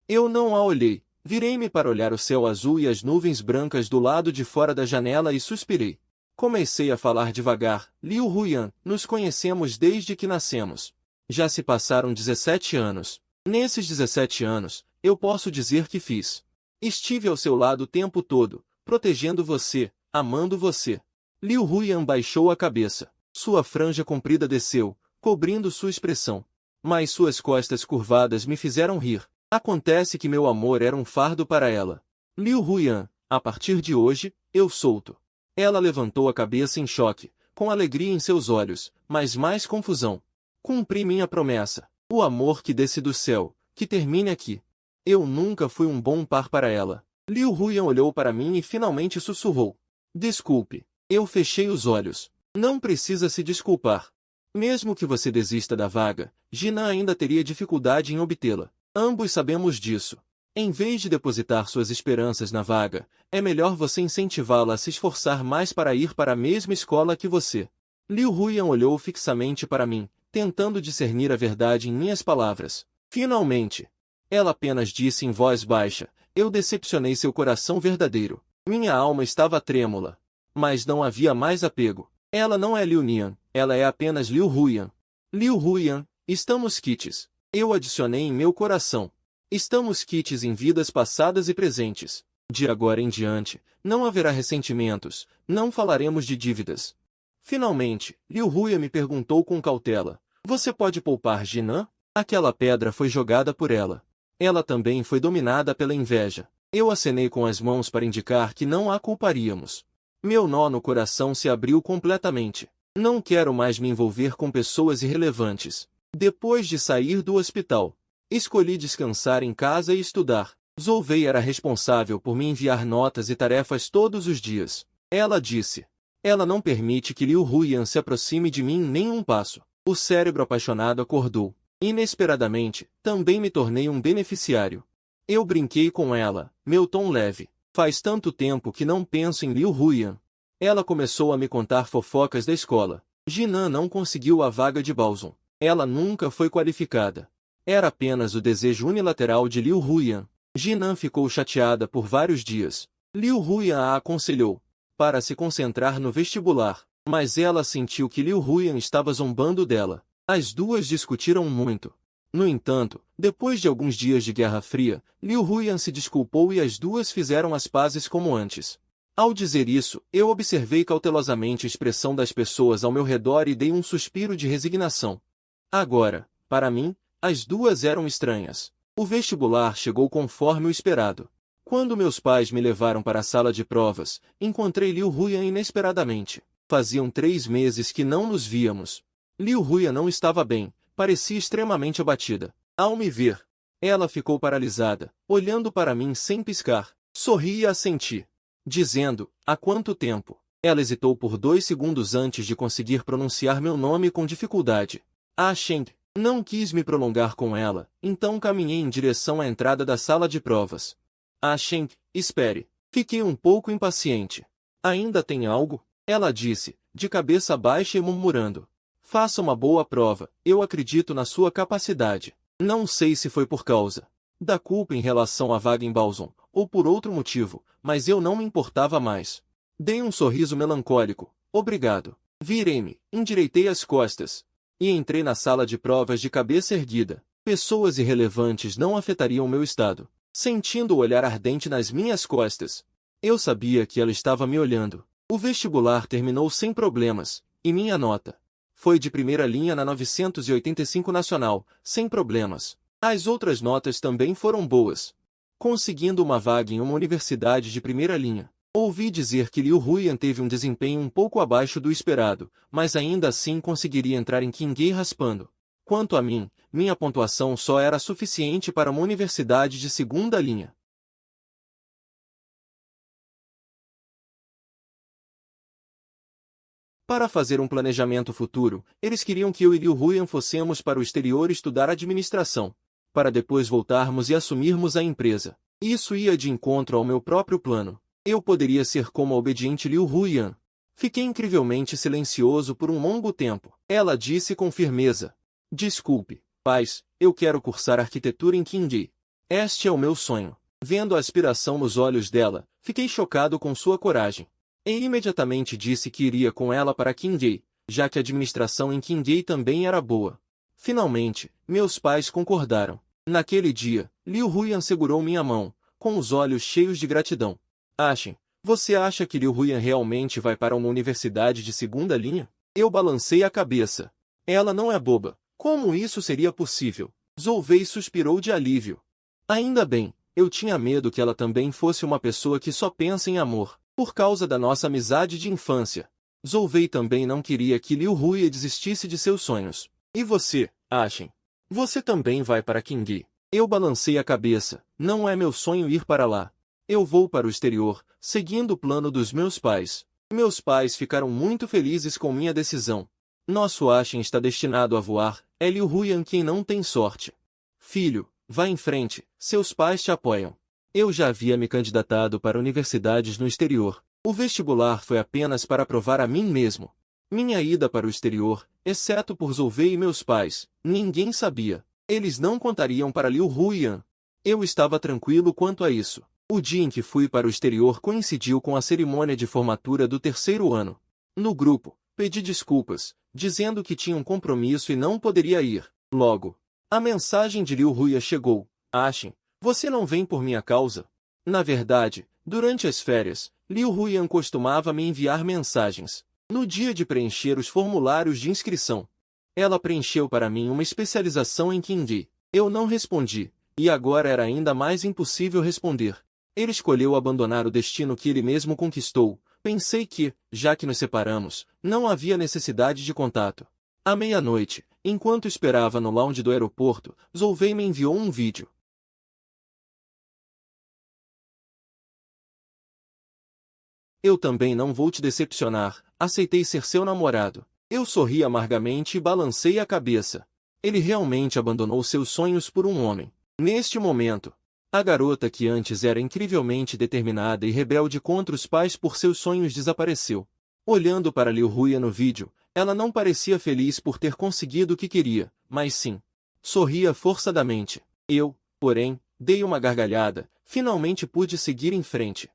Eu não a olhei. Virei-me para olhar o céu azul e as nuvens brancas do lado de fora da janela e suspirei. Comecei a falar devagar. Liu Huyan, nos conhecemos desde que nascemos. Já se passaram 17 anos. Nesses 17 anos, eu posso dizer que fiz. Estive ao seu lado o tempo todo, protegendo você, amando você. Liu Huyan baixou a cabeça. Sua franja comprida desceu, cobrindo sua expressão. Mas suas costas curvadas me fizeram rir. Acontece que meu amor era um fardo para ela. Liu Huyan, a partir de hoje, eu solto. Ela levantou a cabeça em choque, com alegria em seus olhos, mas mais confusão. Cumpri minha promessa. O amor que desce do céu, que termine aqui. Eu nunca fui um bom par para ela. Liu Huyan olhou para mim e finalmente sussurrou. Desculpe. Eu fechei os olhos. Não precisa se desculpar. Mesmo que você desista da vaga, Jinan ainda teria dificuldade em obtê-la. Ambos sabemos disso. Em vez de depositar suas esperanças na vaga, é melhor você incentivá-la a se esforçar mais para ir para a mesma escola que você. Liu Huyan olhou fixamente para mim, tentando discernir a verdade em minhas palavras. Finalmente, ela apenas disse em voz baixa, eu decepcionei seu coração verdadeiro. Minha alma estava trêmula. Mas não havia mais apego. Ela não é Liu Nian, ela é apenas Liu Huyan. Liu Huyan, estamos quites. Eu adicionei em meu coração. Estamos quites em vidas passadas e presentes. De agora em diante, não haverá ressentimentos, não falaremos de dívidas. Finalmente, Liu Huyan me perguntou com cautela. Você pode poupar Jinan? Aquela pedra foi jogada por ela. Ela também foi dominada pela inveja. Eu acenei com as mãos para indicar que não a culparíamos. Meu nó no coração se abriu completamente. Não quero mais me envolver com pessoas irrelevantes. Depois de sair do hospital, escolhi descansar em casa e estudar. Zolvei era responsável por me enviar notas e tarefas todos os dias. Ela disse. Ela não permite que Liu Huyan se aproxime de mim nem um passo. O cérebro apaixonado acordou. Inesperadamente, também me tornei um beneficiário. Eu brinquei com ela, meu tom leve. Faz tanto tempo que não penso em Liu Huyan. Ela começou a me contar fofocas da escola. Jinan não conseguiu a vaga de Baozun. Ela nunca foi qualificada. Era apenas o desejo unilateral de Liu Huyan. Jinan ficou chateada por vários dias. Liu Huyan a aconselhou para se concentrar no vestibular, mas ela sentiu que Liu Huyan estava zombando dela. As duas discutiram muito. No entanto, depois de alguns dias de Guerra Fria, Liu Huyan se desculpou e as duas fizeram as pazes como antes. Ao dizer isso, eu observei cautelosamente a expressão das pessoas ao meu redor e dei um suspiro de resignação. Agora, para mim, as duas eram estranhas. O vestibular chegou conforme o esperado. Quando meus pais me levaram para a sala de provas, encontrei Liu Huyan inesperadamente. Faziam 3 meses que não nos víamos. Liu Huyan não estava bem, parecia extremamente abatida. Ao me ver, ela ficou paralisada, olhando para mim sem piscar. Sorri e assenti, dizendo, há quanto tempo? Ela hesitou por 2 segundos antes de conseguir pronunciar meu nome com dificuldade. Ah, Sheng. Não quis me prolongar com ela, então caminhei em direção à entrada da sala de provas. Ah, Sheng, espere. Fiquei um pouco impaciente. Ainda tem algo? Ela disse, de cabeça baixa e murmurando. Faça uma boa prova, eu acredito na sua capacidade. Não sei se foi por causa da culpa em relação à vaga em Baozun, ou por outro motivo, mas eu não me importava mais. Dei um sorriso melancólico. Obrigado. Virei-me, endireitei as costas e entrei na sala de provas de cabeça erguida. Pessoas irrelevantes não afetariam meu estado. Sentindo o olhar ardente nas minhas costas, eu sabia que ela estava me olhando. O vestibular terminou sem problemas, e minha nota foi de primeira linha na 985 nacional, sem problemas. As outras notas também foram boas, conseguindo uma vaga em uma universidade de primeira linha. Ouvi dizer que Liu Huyan teve um desempenho um pouco abaixo do esperado, mas ainda assim conseguiria entrar em Qinghai raspando. Quanto a mim, minha pontuação só era suficiente para uma universidade de segunda linha. Para fazer um planejamento futuro, eles queriam que eu e Liu Huyan fossemos para o exterior estudar administração, para depois voltarmos e assumirmos a empresa. Isso ia de encontro ao meu próprio plano. Eu poderia ser como a obediente Liu Huyan. Fiquei incrivelmente silencioso por um longo tempo. Ela disse com firmeza. Desculpe, pais, eu quero cursar arquitetura em Qinghai. Este é o meu sonho. Vendo a aspiração nos olhos dela, fiquei chocado com sua coragem. E imediatamente disse que iria com ela para Qinghai, já que a administração em Qinghai também era boa. Finalmente, meus pais concordaram. Naquele dia, Liu Huyan segurou minha mão, com os olhos cheios de gratidão. Ashen, você acha que Liu Huyan realmente vai para uma universidade de segunda linha? Eu balancei a cabeça. Ela não é boba. Como isso seria possível? Zolvei suspirou de alívio. Ainda bem, eu tinha medo que ela também fosse uma pessoa que só pensa em amor, por causa da nossa amizade de infância. Zolvei também não queria que Liu Huyan desistisse de seus sonhos. E você, Ashen? Você também vai para Qinghai? Eu balancei a cabeça. Não é meu sonho ir para lá. Eu vou para o exterior, seguindo o plano dos meus pais. Meus pais ficaram muito felizes com minha decisão. Nosso Ashen está destinado a voar, é Liu Huyan quem não tem sorte. Filho, vá em frente, seus pais te apoiam. Eu já havia me candidatado para universidades no exterior. O vestibular foi apenas para provar a mim mesmo. Minha ida para o exterior, exceto por Zolvei e meus pais, ninguém sabia. Eles não contariam para Liu Huyan. Eu estava tranquilo quanto a isso. O dia em que fui para o exterior coincidiu com a cerimônia de formatura do 3º ano. No grupo, pedi desculpas, dizendo que tinha um compromisso e não poderia ir. Logo, a mensagem de Liu Huyan chegou. Ashen, você não vem por minha causa? Na verdade, durante as férias, Liu Huyan costumava me enviar mensagens. No dia de preencher os formulários de inscrição, ela preencheu para mim uma especialização em Qinghai. Eu não respondi, e agora era ainda mais impossível responder. Ele escolheu abandonar o destino que ele mesmo conquistou. Pensei que, já que nos separamos, não havia necessidade de contato. À meia-noite, enquanto esperava no lounge do aeroporto, Zolvei me enviou um vídeo. Eu também não vou te decepcionar, aceitei ser seu namorado. Eu sorri amargamente e balancei a cabeça. Ele realmente abandonou seus sonhos por um homem. Neste momento, a garota que antes era incrivelmente determinada e rebelde contra os pais por seus sonhos desapareceu. Olhando para Liu Huya no vídeo, ela não parecia feliz por ter conseguido o que queria, mas sim, sorria forçadamente. Eu, porém, dei uma gargalhada, finalmente pude seguir em frente.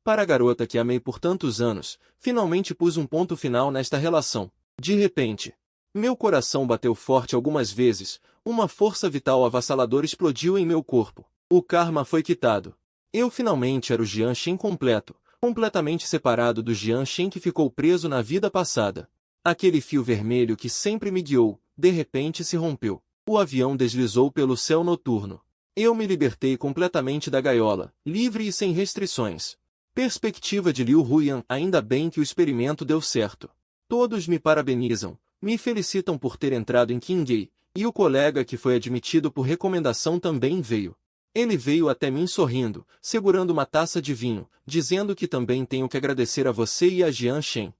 Para a garota que amei por tantos anos, finalmente pus um ponto final nesta relação. De repente, meu coração bateu forte algumas vezes, uma força vital avassaladora explodiu em meu corpo. O karma foi quitado. Eu finalmente era o Jian Shen completo, completamente separado do Jian Shen que ficou preso na vida passada. Aquele fio vermelho que sempre me guiou, de repente se rompeu. O avião deslizou pelo céu noturno. Eu me libertei completamente da gaiola, livre e sem restrições. Perspectiva de Liu Huyan, ainda bem que o experimento deu certo. Todos me parabenizam, me felicitam por ter entrado em Qingye, e o colega que foi admitido por recomendação também veio. Ele veio até mim sorrindo, segurando uma taça de vinho, dizendo que também tenho que agradecer a você e a Jian Shen.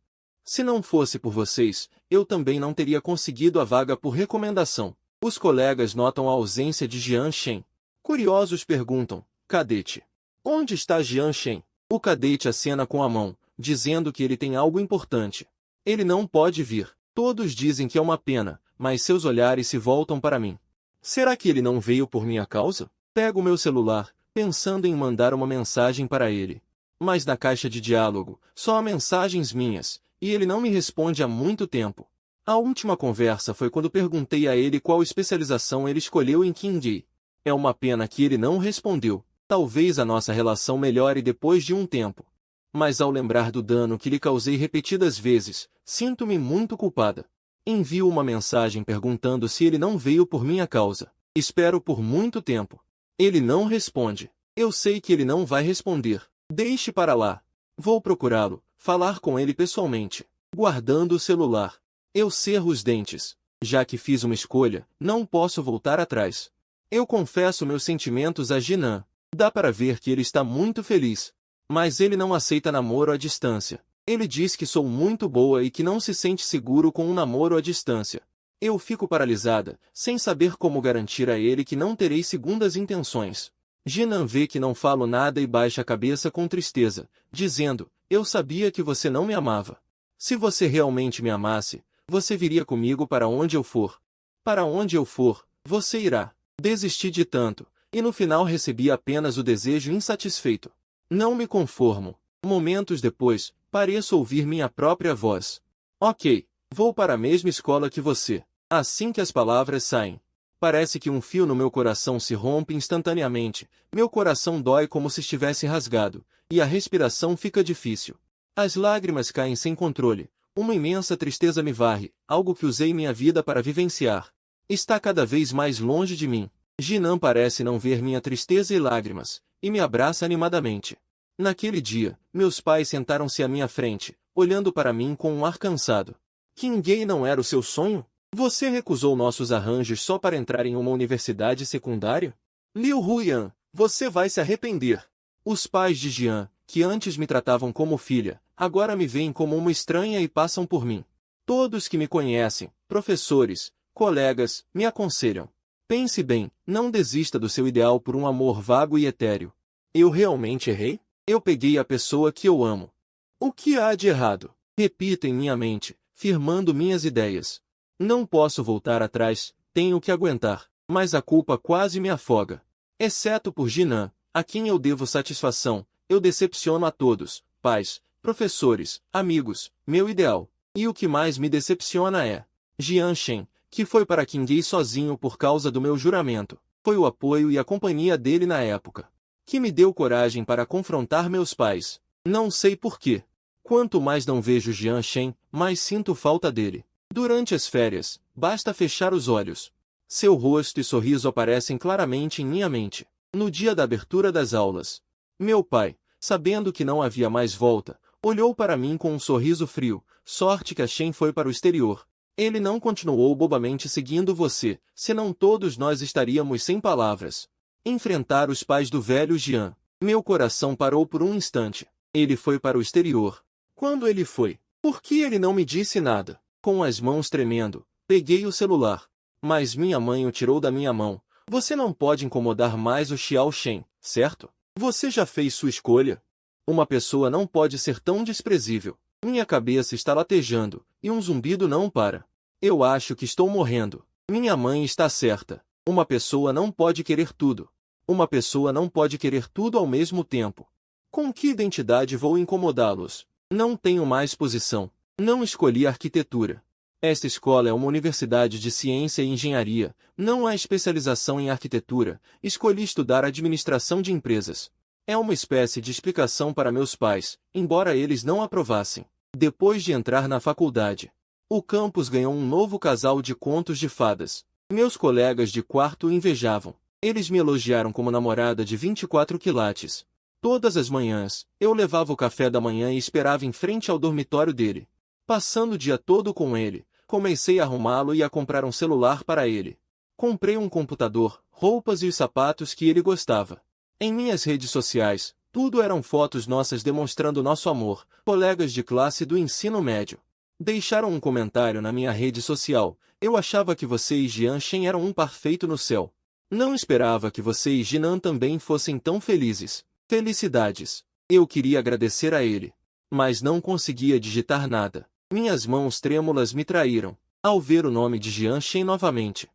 Se não fosse por vocês, eu também não teria conseguido a vaga por recomendação. Os colegas notam a ausência de Jian Shen. Curiosos perguntam, cadete, onde está Jian Shen? O cadete acena com a mão, dizendo que ele tem algo importante. Ele não pode vir. Todos dizem que é uma pena, mas seus olhares se voltam para mim. Será que ele não veio por minha causa? Pego meu celular, pensando em mandar uma mensagem para ele. Mas na caixa de diálogo, só há mensagens minhas, e ele não me responde há muito tempo. A última conversa foi quando perguntei a ele qual especialização ele escolheu em Qingye. É uma pena que ele não respondeu. Talvez a nossa relação melhore depois de um tempo. Mas ao lembrar do dano que lhe causei repetidas vezes, sinto-me muito culpada. Envio uma mensagem perguntando se ele não veio por minha causa. Espero por muito tempo. Ele não responde. Eu sei que ele não vai responder. Deixe para lá. Vou procurá-lo, falar com ele pessoalmente. Guardando o celular. Eu cerro os dentes. Já que fiz uma escolha, não posso voltar atrás. Eu confesso meus sentimentos a Jinan. Dá para ver que ele está muito feliz. Mas ele não aceita namoro à distância. Ele diz que sou muito boa e que não se sente seguro com um namoro à distância. Eu fico paralisada, sem saber como garantir a ele que não terei segundas intenções. Jinan vê que não falo nada e baixa a cabeça com tristeza, dizendo, eu sabia que você não me amava. Se você realmente me amasse, você viria comigo para onde eu for. Para onde eu for, você irá. Desisti de tanto, e no final recebi apenas o desejo insatisfeito. Não me conformo. Momentos depois, pareço ouvir minha própria voz. Ok, vou para a mesma escola que você. Assim que as palavras saem, parece que um fio no meu coração se rompe instantaneamente, meu coração dói como se estivesse rasgado, e a respiração fica difícil. As lágrimas caem sem controle, uma imensa tristeza me varre, algo que usei minha vida para vivenciar. Está cada vez mais longe de mim. Jinan parece não ver minha tristeza e lágrimas, e me abraça animadamente. Naquele dia, meus pais sentaram-se à minha frente, olhando para mim com um ar cansado. Qingye não era o seu sonho? Você recusou nossos arranjos só para entrar em uma universidade secundária? Liu Huyan, você vai se arrepender. Os pais de Jian, que antes me tratavam como filha, agora me veem como uma estranha e passam por mim. Todos que me conhecem, professores, colegas, me aconselham. Pense bem, não desista do seu ideal por um amor vago e etéreo. Eu realmente errei? Eu peguei a pessoa que eu amo. O que há de errado? Repito em minha mente, firmando minhas ideias. Não posso voltar atrás, tenho que aguentar, mas a culpa quase me afoga. Exceto por Jinan, a quem eu devo satisfação, eu decepciono a todos, pais, professores, amigos, meu ideal. E o que mais me decepciona é Jian Shen, que foi para Qingye sozinho por causa do meu juramento. Foi o apoio e a companhia dele na época que me deu coragem para confrontar meus pais. Não sei porquê. Quanto mais não vejo Jian Shen, mais sinto falta dele. Durante as férias, basta fechar os olhos. Seu rosto e sorriso aparecem claramente em minha mente. No dia da abertura das aulas, meu pai, sabendo que não havia mais volta, olhou para mim com um sorriso frio. Sorte que a Shen foi para o exterior. Ele não continuou bobamente seguindo você, senão todos nós estaríamos sem palavras. Enfrentar os pais do velho Jian. Meu coração parou por um instante. Ele foi para o exterior. Quando ele foi? Por que ele não me disse nada? Com as mãos tremendo, peguei o celular. Mas minha mãe o tirou da minha mão. Você não pode incomodar mais o Xiao Shen, certo? Você já fez sua escolha. Uma pessoa não pode ser tão desprezível. Minha cabeça está latejando, e um zumbido não para. Eu acho que estou morrendo. Minha mãe está certa. Uma pessoa não pode querer tudo. Uma pessoa não pode querer tudo ao mesmo tempo. Com que identidade vou incomodá-los? Não tenho mais posição. Não escolhi arquitetura. Esta escola é uma universidade de ciência e engenharia, não há especialização em arquitetura, escolhi estudar administração de empresas. É uma espécie de explicação para meus pais, embora eles não aprovassem. Depois de entrar na faculdade, o campus ganhou um novo casal de contos de fadas. Meus colegas de quarto o invejavam. Eles me elogiaram como namorada de 24 quilates. Todas as manhãs, eu levava o café da manhã e esperava em frente ao dormitório dele. Passando o dia todo com ele, comecei a arrumá-lo e a comprar um celular para ele. Comprei um computador, roupas e os sapatos que ele gostava. Em minhas redes sociais, tudo eram fotos nossas demonstrando nosso amor, colegas de classe do ensino médio. Deixaram um comentário na minha rede social. Eu achava que você e Jian Shen eram um par feito no céu. Não esperava que você e Jinan também fossem tão felizes. Felicidades. Eu queria agradecer a ele. Mas não conseguia digitar nada. Minhas mãos trêmulas me traíram, ao ver o nome de Jian Shen novamente.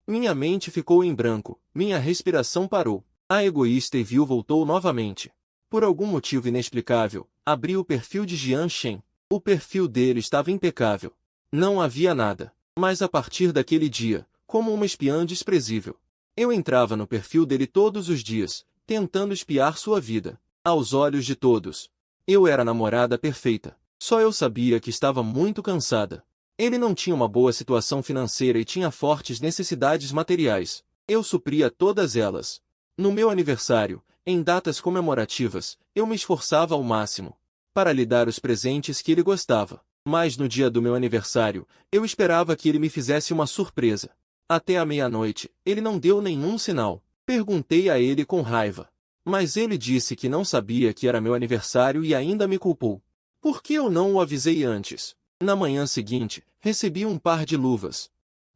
Minha mente ficou em branco, minha respiração parou. A egoísta e vil voltou novamente. Por algum motivo inexplicável, abri o perfil de Jian Shen. O perfil dele estava impecável. Não havia nada. Mas a partir daquele dia, como uma espiã desprezível, eu entrava no perfil dele todos os dias, tentando espiar sua vida. Aos olhos de todos, eu era a namorada perfeita. Só eu sabia que estava muito cansada. Ele não tinha uma boa situação financeira e tinha fortes necessidades materiais. Eu supria todas elas. No meu aniversário, em datas comemorativas, eu me esforçava ao máximo para lhe dar os presentes que ele gostava. Mas no dia do meu aniversário, eu esperava que ele me fizesse uma surpresa. Até a meia-noite, ele não deu nenhum sinal. Perguntei a ele com raiva. Mas ele disse que não sabia que era meu aniversário e ainda me culpou. Por que eu não o avisei antes? Na manhã seguinte, recebi um par de luvas.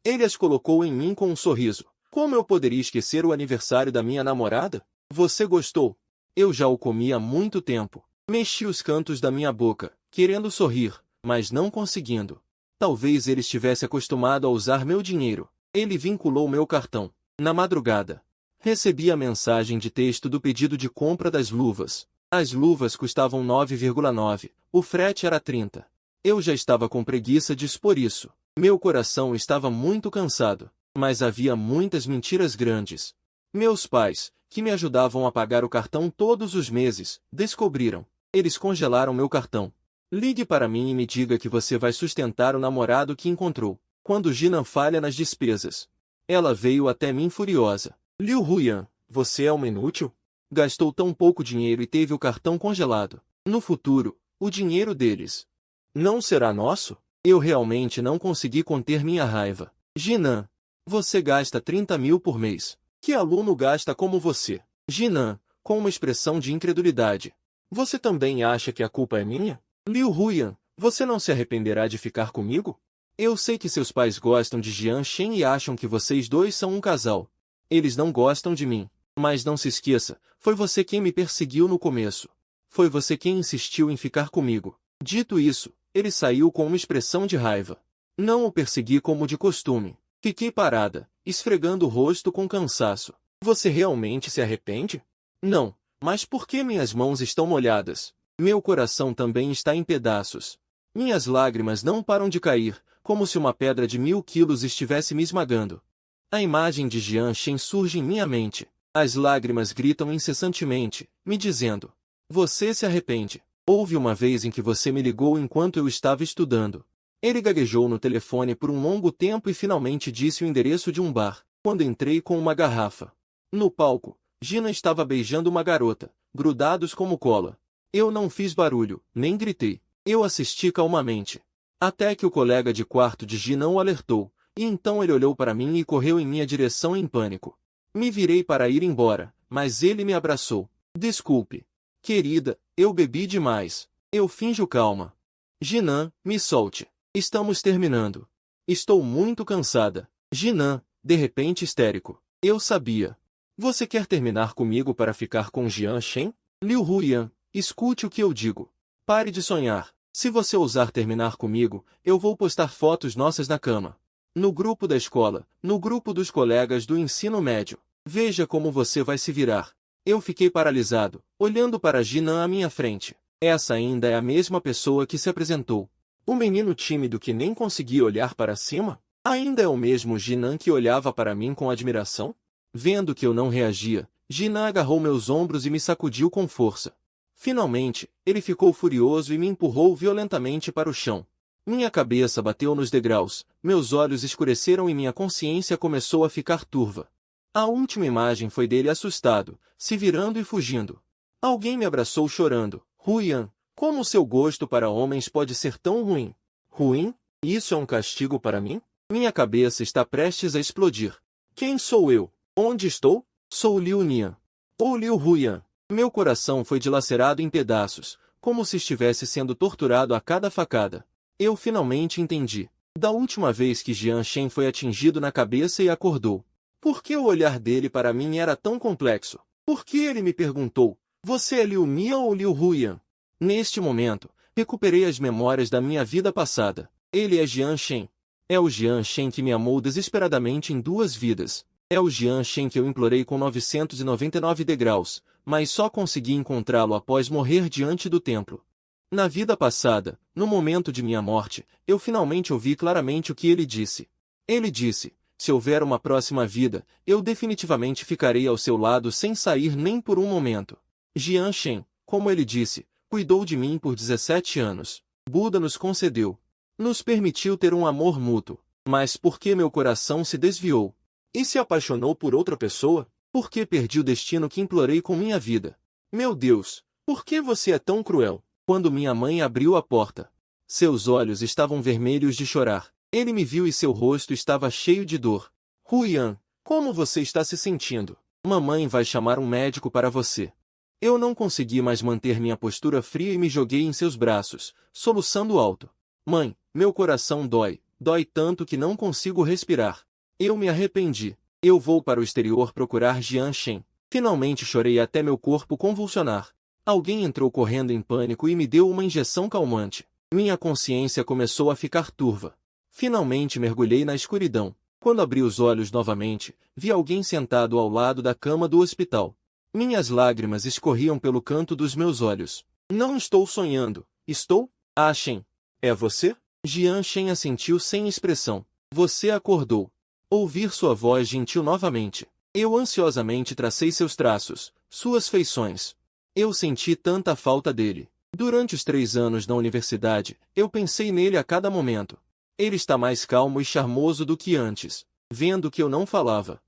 Ele as colocou em mim com um sorriso. Como eu poderia esquecer o aniversário da minha namorada? Você gostou? Eu já o comi há muito tempo. Mexi os cantos da minha boca, querendo sorrir, mas não conseguindo. Talvez ele estivesse acostumado a usar meu dinheiro. Ele vinculou meu cartão. Na madrugada, recebi a mensagem de texto do pedido de compra das luvas. As luvas custavam 9,9, o frete era 30. Eu já estava com preguiça de expor isso. Meu coração estava muito cansado, mas havia muitas mentiras grandes. Meus pais, que me ajudavam a pagar o cartão todos os meses, descobriram. Eles congelaram meu cartão. Ligue para mim e me diga que você vai sustentar o namorado que encontrou, quando Jinan falha nas despesas. Ela veio até mim furiosa. Liu Huyan, você é uma inútil? Gastou tão pouco dinheiro e teve o cartão congelado. No futuro, o dinheiro deles não será nosso? Eu realmente não consegui conter minha raiva. Jinan, você gasta 30 mil por mês. Que aluno gasta como você? Jinan, com uma expressão de incredulidade. Você também acha que a culpa é minha? Liu Huyan, você não se arrependerá de ficar comigo? Eu sei que seus pais gostam de Jian Shen e acham que vocês dois são um casal. Eles não gostam de mim. Mas não se esqueça, foi você quem me perseguiu no começo. Foi você quem insistiu em ficar comigo. Dito isso, ele saiu com uma expressão de raiva. Não o persegui como de costume. Fiquei parada, esfregando o rosto com cansaço. Você realmente se arrepende? Não, mas por que minhas mãos estão molhadas? Meu coração também está em pedaços. Minhas lágrimas não param de cair, como se uma pedra de 1000 quilos estivesse me esmagando. A imagem de Jian Shen surge em minha mente. As lágrimas gritam incessantemente, me dizendo: você se arrepende. Houve uma vez em que você me ligou enquanto eu estava estudando. Ele gaguejou no telefone por um longo tempo e finalmente disse o endereço de um bar, quando entrei com uma garrafa. No palco, Gina estava beijando uma garota, grudados como cola. Eu não fiz barulho, nem gritei. Eu assisti calmamente. Até que o colega de quarto de Gina o alertou, e então ele olhou para mim e correu em minha direção em pânico. Me virei para ir embora, mas ele me abraçou. Desculpe. Querida, eu bebi demais. Eu finjo calma. Jinan, me solte. Estamos terminando. Estou muito cansada. Jinan, de repente histérico. Eu sabia. Você quer terminar comigo para ficar com Jian Shen? Liu Huyan, escute o que eu digo. Pare de sonhar. Se você ousar terminar comigo, eu vou postar fotos nossas na cama. No grupo da escola, no grupo dos colegas do ensino médio. Veja como você vai se virar. Eu fiquei paralisado, olhando para Jinan à minha frente. Essa ainda é a mesma pessoa que se apresentou. O menino tímido que nem conseguia olhar para cima? Ainda é o mesmo Jinan que olhava para mim com admiração? Vendo que eu não reagia, Jinan agarrou meus ombros e me sacudiu com força. Finalmente, ele ficou furioso e me empurrou violentamente para o chão. Minha cabeça bateu nos degraus, meus olhos escureceram e minha consciência começou a ficar turva. A última imagem foi dele assustado, se virando e fugindo. Alguém me abraçou chorando. Huyan, como seu gosto para homens pode ser tão ruim? Ruim? Isso é um castigo para mim? Minha cabeça está prestes a explodir. Quem sou eu? Onde estou? Sou Liu Nian. Ou Liu Huyan. Meu coração foi dilacerado em pedaços, como se estivesse sendo torturado a cada facada. Eu finalmente entendi. Da última vez que Jian Shen foi atingido na cabeça e acordou. Por que o olhar dele para mim era tão complexo? Por que ele me perguntou, você é Liu Nian ou Liu Huyan? Neste momento, recuperei as memórias da minha vida passada. Ele é Jian Shen. É o Jian Shen que me amou desesperadamente em 2 vidas. É o Jian Shen que eu implorei com 999 degraus, mas só consegui encontrá-lo após morrer diante do templo. Na vida passada, no momento de minha morte, eu finalmente ouvi claramente o que ele disse. Ele disse, se houver uma próxima vida, eu definitivamente ficarei ao seu lado sem sair nem por um momento. Jian Shen, como ele disse, cuidou de mim por 17 anos. Buda nos concedeu. Nos permitiu ter um amor mútuo. Mas por que meu coração se desviou? E se apaixonou por outra pessoa? Por que perdi o destino que implorei com minha vida? Meu Deus, por que você é tão cruel? Quando minha mãe abriu a porta, seus olhos estavam vermelhos de chorar. Ele me viu e seu rosto estava cheio de dor. Huyan, como você está se sentindo? Mamãe vai chamar um médico para você. Eu não consegui mais manter minha postura fria e me joguei em seus braços, soluçando alto. Mãe, meu coração dói, dói tanto que não consigo respirar. Eu me arrependi. Eu vou para o exterior procurar Jian Shen. Finalmente chorei até meu corpo convulsionar. Alguém entrou correndo em pânico e me deu uma injeção calmante. Minha consciência começou a ficar turva. Finalmente mergulhei na escuridão. Quando abri os olhos novamente, vi alguém sentado ao lado da cama do hospital. Minhas lágrimas escorriam pelo canto dos meus olhos. Não estou sonhando. Estou? Ah, Shen. É você? Jian Shen assentiu sem expressão. Você acordou. Ouvir sua voz gentil novamente. Eu ansiosamente tracei seus traços, suas feições. Eu senti tanta falta dele. Durante os 3 anos na universidade, eu pensei nele a cada momento. Ele está mais calmo e charmoso do que antes. Vendo que eu não falava,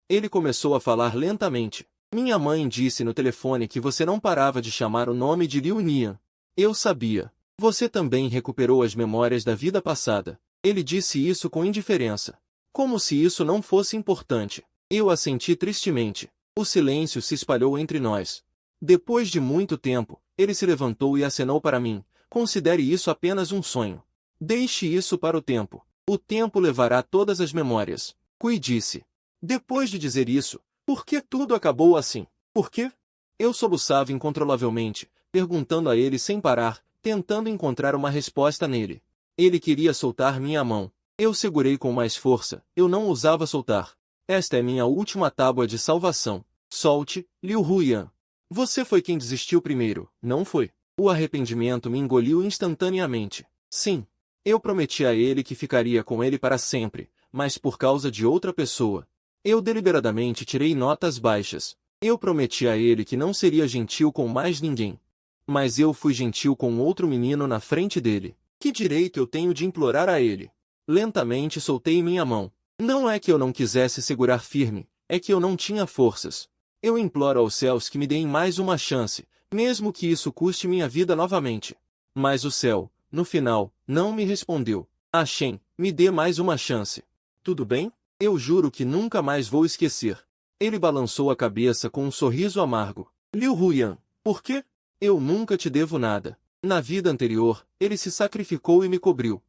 ele começou a falar lentamente. Minha mãe disse no telefone que você não parava de chamar o nome de Liu Nian. Eu sabia. Você também recuperou as memórias da vida passada. Ele disse isso com indiferença. Como se isso não fosse importante. Eu assenti tristemente. O silêncio se espalhou entre nós. Depois de muito tempo, ele se levantou e acenou para mim. Considere isso apenas um sonho. Deixe isso para o tempo. O tempo levará todas as memórias. Cuide-se. Depois de dizer isso, por que tudo acabou assim? Por quê? Eu soluçava incontrolavelmente, perguntando a ele sem parar, tentando encontrar uma resposta nele. Ele queria soltar minha mão. Eu segurei com mais força, eu não ousava soltar. Esta é minha última tábua de salvação. Solte, Liu Huyan. Você foi quem desistiu primeiro, não foi? O arrependimento me engoliu instantaneamente. Sim. Eu prometi a ele que ficaria com ele para sempre, mas por causa de outra pessoa. Eu deliberadamente tirei notas baixas. Eu prometi a ele que não seria gentil com mais ninguém. Mas eu fui gentil com outro menino na frente dele. Que direito eu tenho de implorar a ele? Lentamente soltei minha mão. Não é que eu não quisesse segurar firme, é que eu não tinha forças. Eu imploro aos céus que me deem mais uma chance, mesmo que isso custe minha vida novamente. Mas o céu, no final, não me respondeu. Ah, Shen, me dê mais uma chance. Tudo bem? Eu juro que nunca mais vou esquecer. Ele balançou a cabeça com um sorriso amargo. Liu Huyan, por quê? Eu nunca te devo nada. Na vida anterior, ele se sacrificou e me cobriu.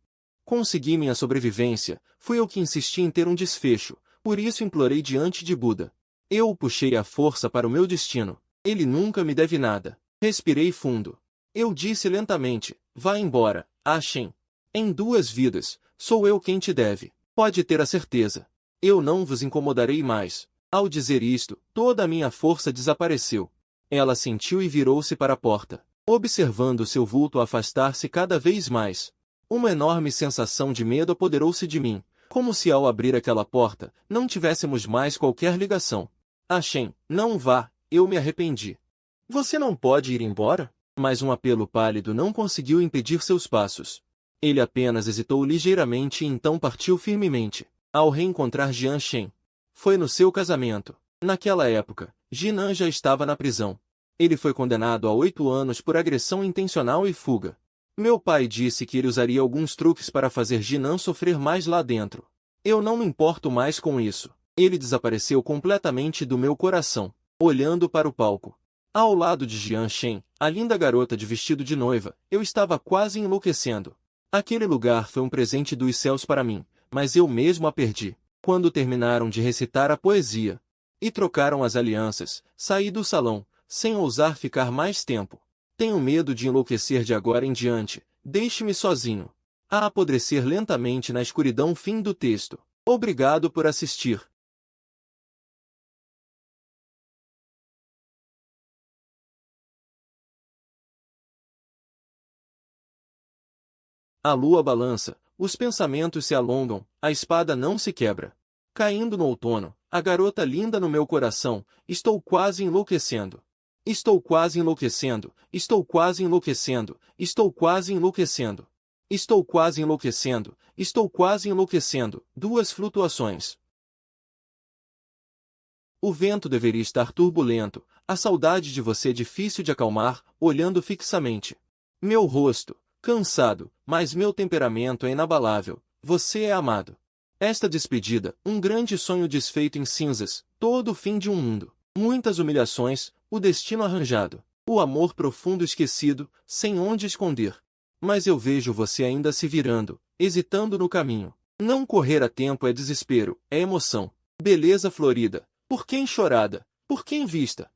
Consegui minha sobrevivência, fui eu que insisti em ter um desfecho, por isso implorei diante de Buda. Eu o puxei à força para o meu destino. Ele nunca me deve nada. Respirei fundo. Eu disse lentamente, vá embora, Shen. Em 2 vidas, sou eu quem te deve. Pode ter a certeza. Eu não vos incomodarei mais. Ao dizer isto, toda a minha força desapareceu. Ela sentiu e virou-se para a porta, observando seu vulto afastar-se cada vez mais. Uma enorme sensação de medo apoderou-se de mim, como se ao abrir aquela porta, não tivéssemos mais qualquer ligação. Shen, não vá, eu me arrependi. Você não pode ir embora? Mas um apelo pálido não conseguiu impedir seus passos. Ele apenas hesitou ligeiramente e então partiu firmemente, ao reencontrar Jian Shen. Foi no seu casamento. Naquela época, Jinan já estava na prisão. Ele foi condenado a 8 anos por agressão intencional e fuga. Meu pai disse que ele usaria alguns truques para fazer Jinan sofrer mais lá dentro. Eu não me importo mais com isso. Ele desapareceu completamente do meu coração, olhando para o palco. Ao lado de Jian Shen, a linda garota de vestido de noiva, eu estava quase enlouquecendo. Aquele lugar foi um presente dos céus para mim, mas eu mesmo a perdi. Quando terminaram de recitar a poesia e trocaram as alianças, saí do salão, sem ousar ficar mais tempo. Tenho medo de enlouquecer de agora em diante. Deixe-me sozinho. A apodrecer lentamente na escuridão. Fim do texto. Obrigado por assistir. A lua balança, os pensamentos se alongam, a espada não se quebra. Caindo no outono, a garota linda no meu coração, estou quase enlouquecendo. Estou quase enlouquecendo, estou quase enlouquecendo, estou quase enlouquecendo. Estou quase enlouquecendo, estou quase enlouquecendo. 2 flutuações. O vento deveria estar turbulento, a saudade de você difícil de acalmar, olhando fixamente. Meu rosto, cansado, mas meu temperamento é inabalável. Você é amado. Esta despedida, um grande sonho desfeito em cinzas, todo o fim de um mundo. Muitas humilhações, o destino arranjado, o amor profundo esquecido, sem onde esconder. Mas eu vejo você ainda se virando, hesitando no caminho. Não correr a tempo é desespero, é emoção. Beleza florida, por quem chorada, por quem vista?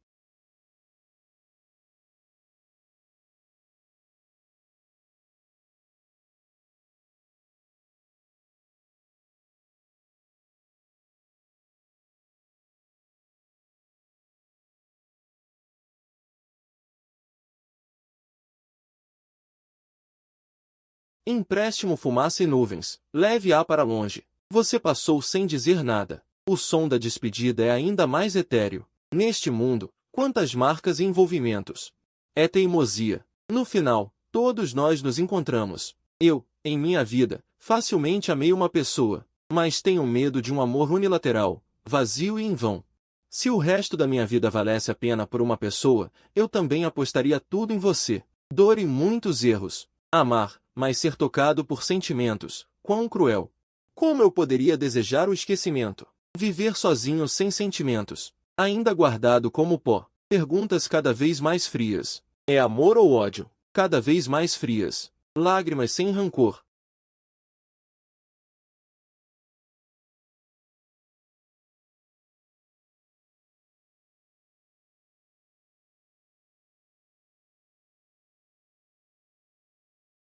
Empréstimo fumaça e nuvens, leve-a para longe. Você passou sem dizer nada. O som da despedida é ainda mais etéreo. Neste mundo, quantas marcas e envolvimentos. É teimosia. No final, todos nós nos encontramos. Eu, em minha vida, facilmente amei uma pessoa, mas tenho medo de um amor unilateral, vazio e em vão. Se o resto da minha vida valesse a pena por uma pessoa, eu também apostaria tudo em você. Dor e muitos erros. Amar, mas ser tocado por sentimentos, quão cruel. Como eu poderia desejar o esquecimento? Viver sozinho sem sentimentos, ainda guardado como pó. Perguntas cada vez mais frias. É amor ou ódio? Cada vez mais frias. Lágrimas sem rancor.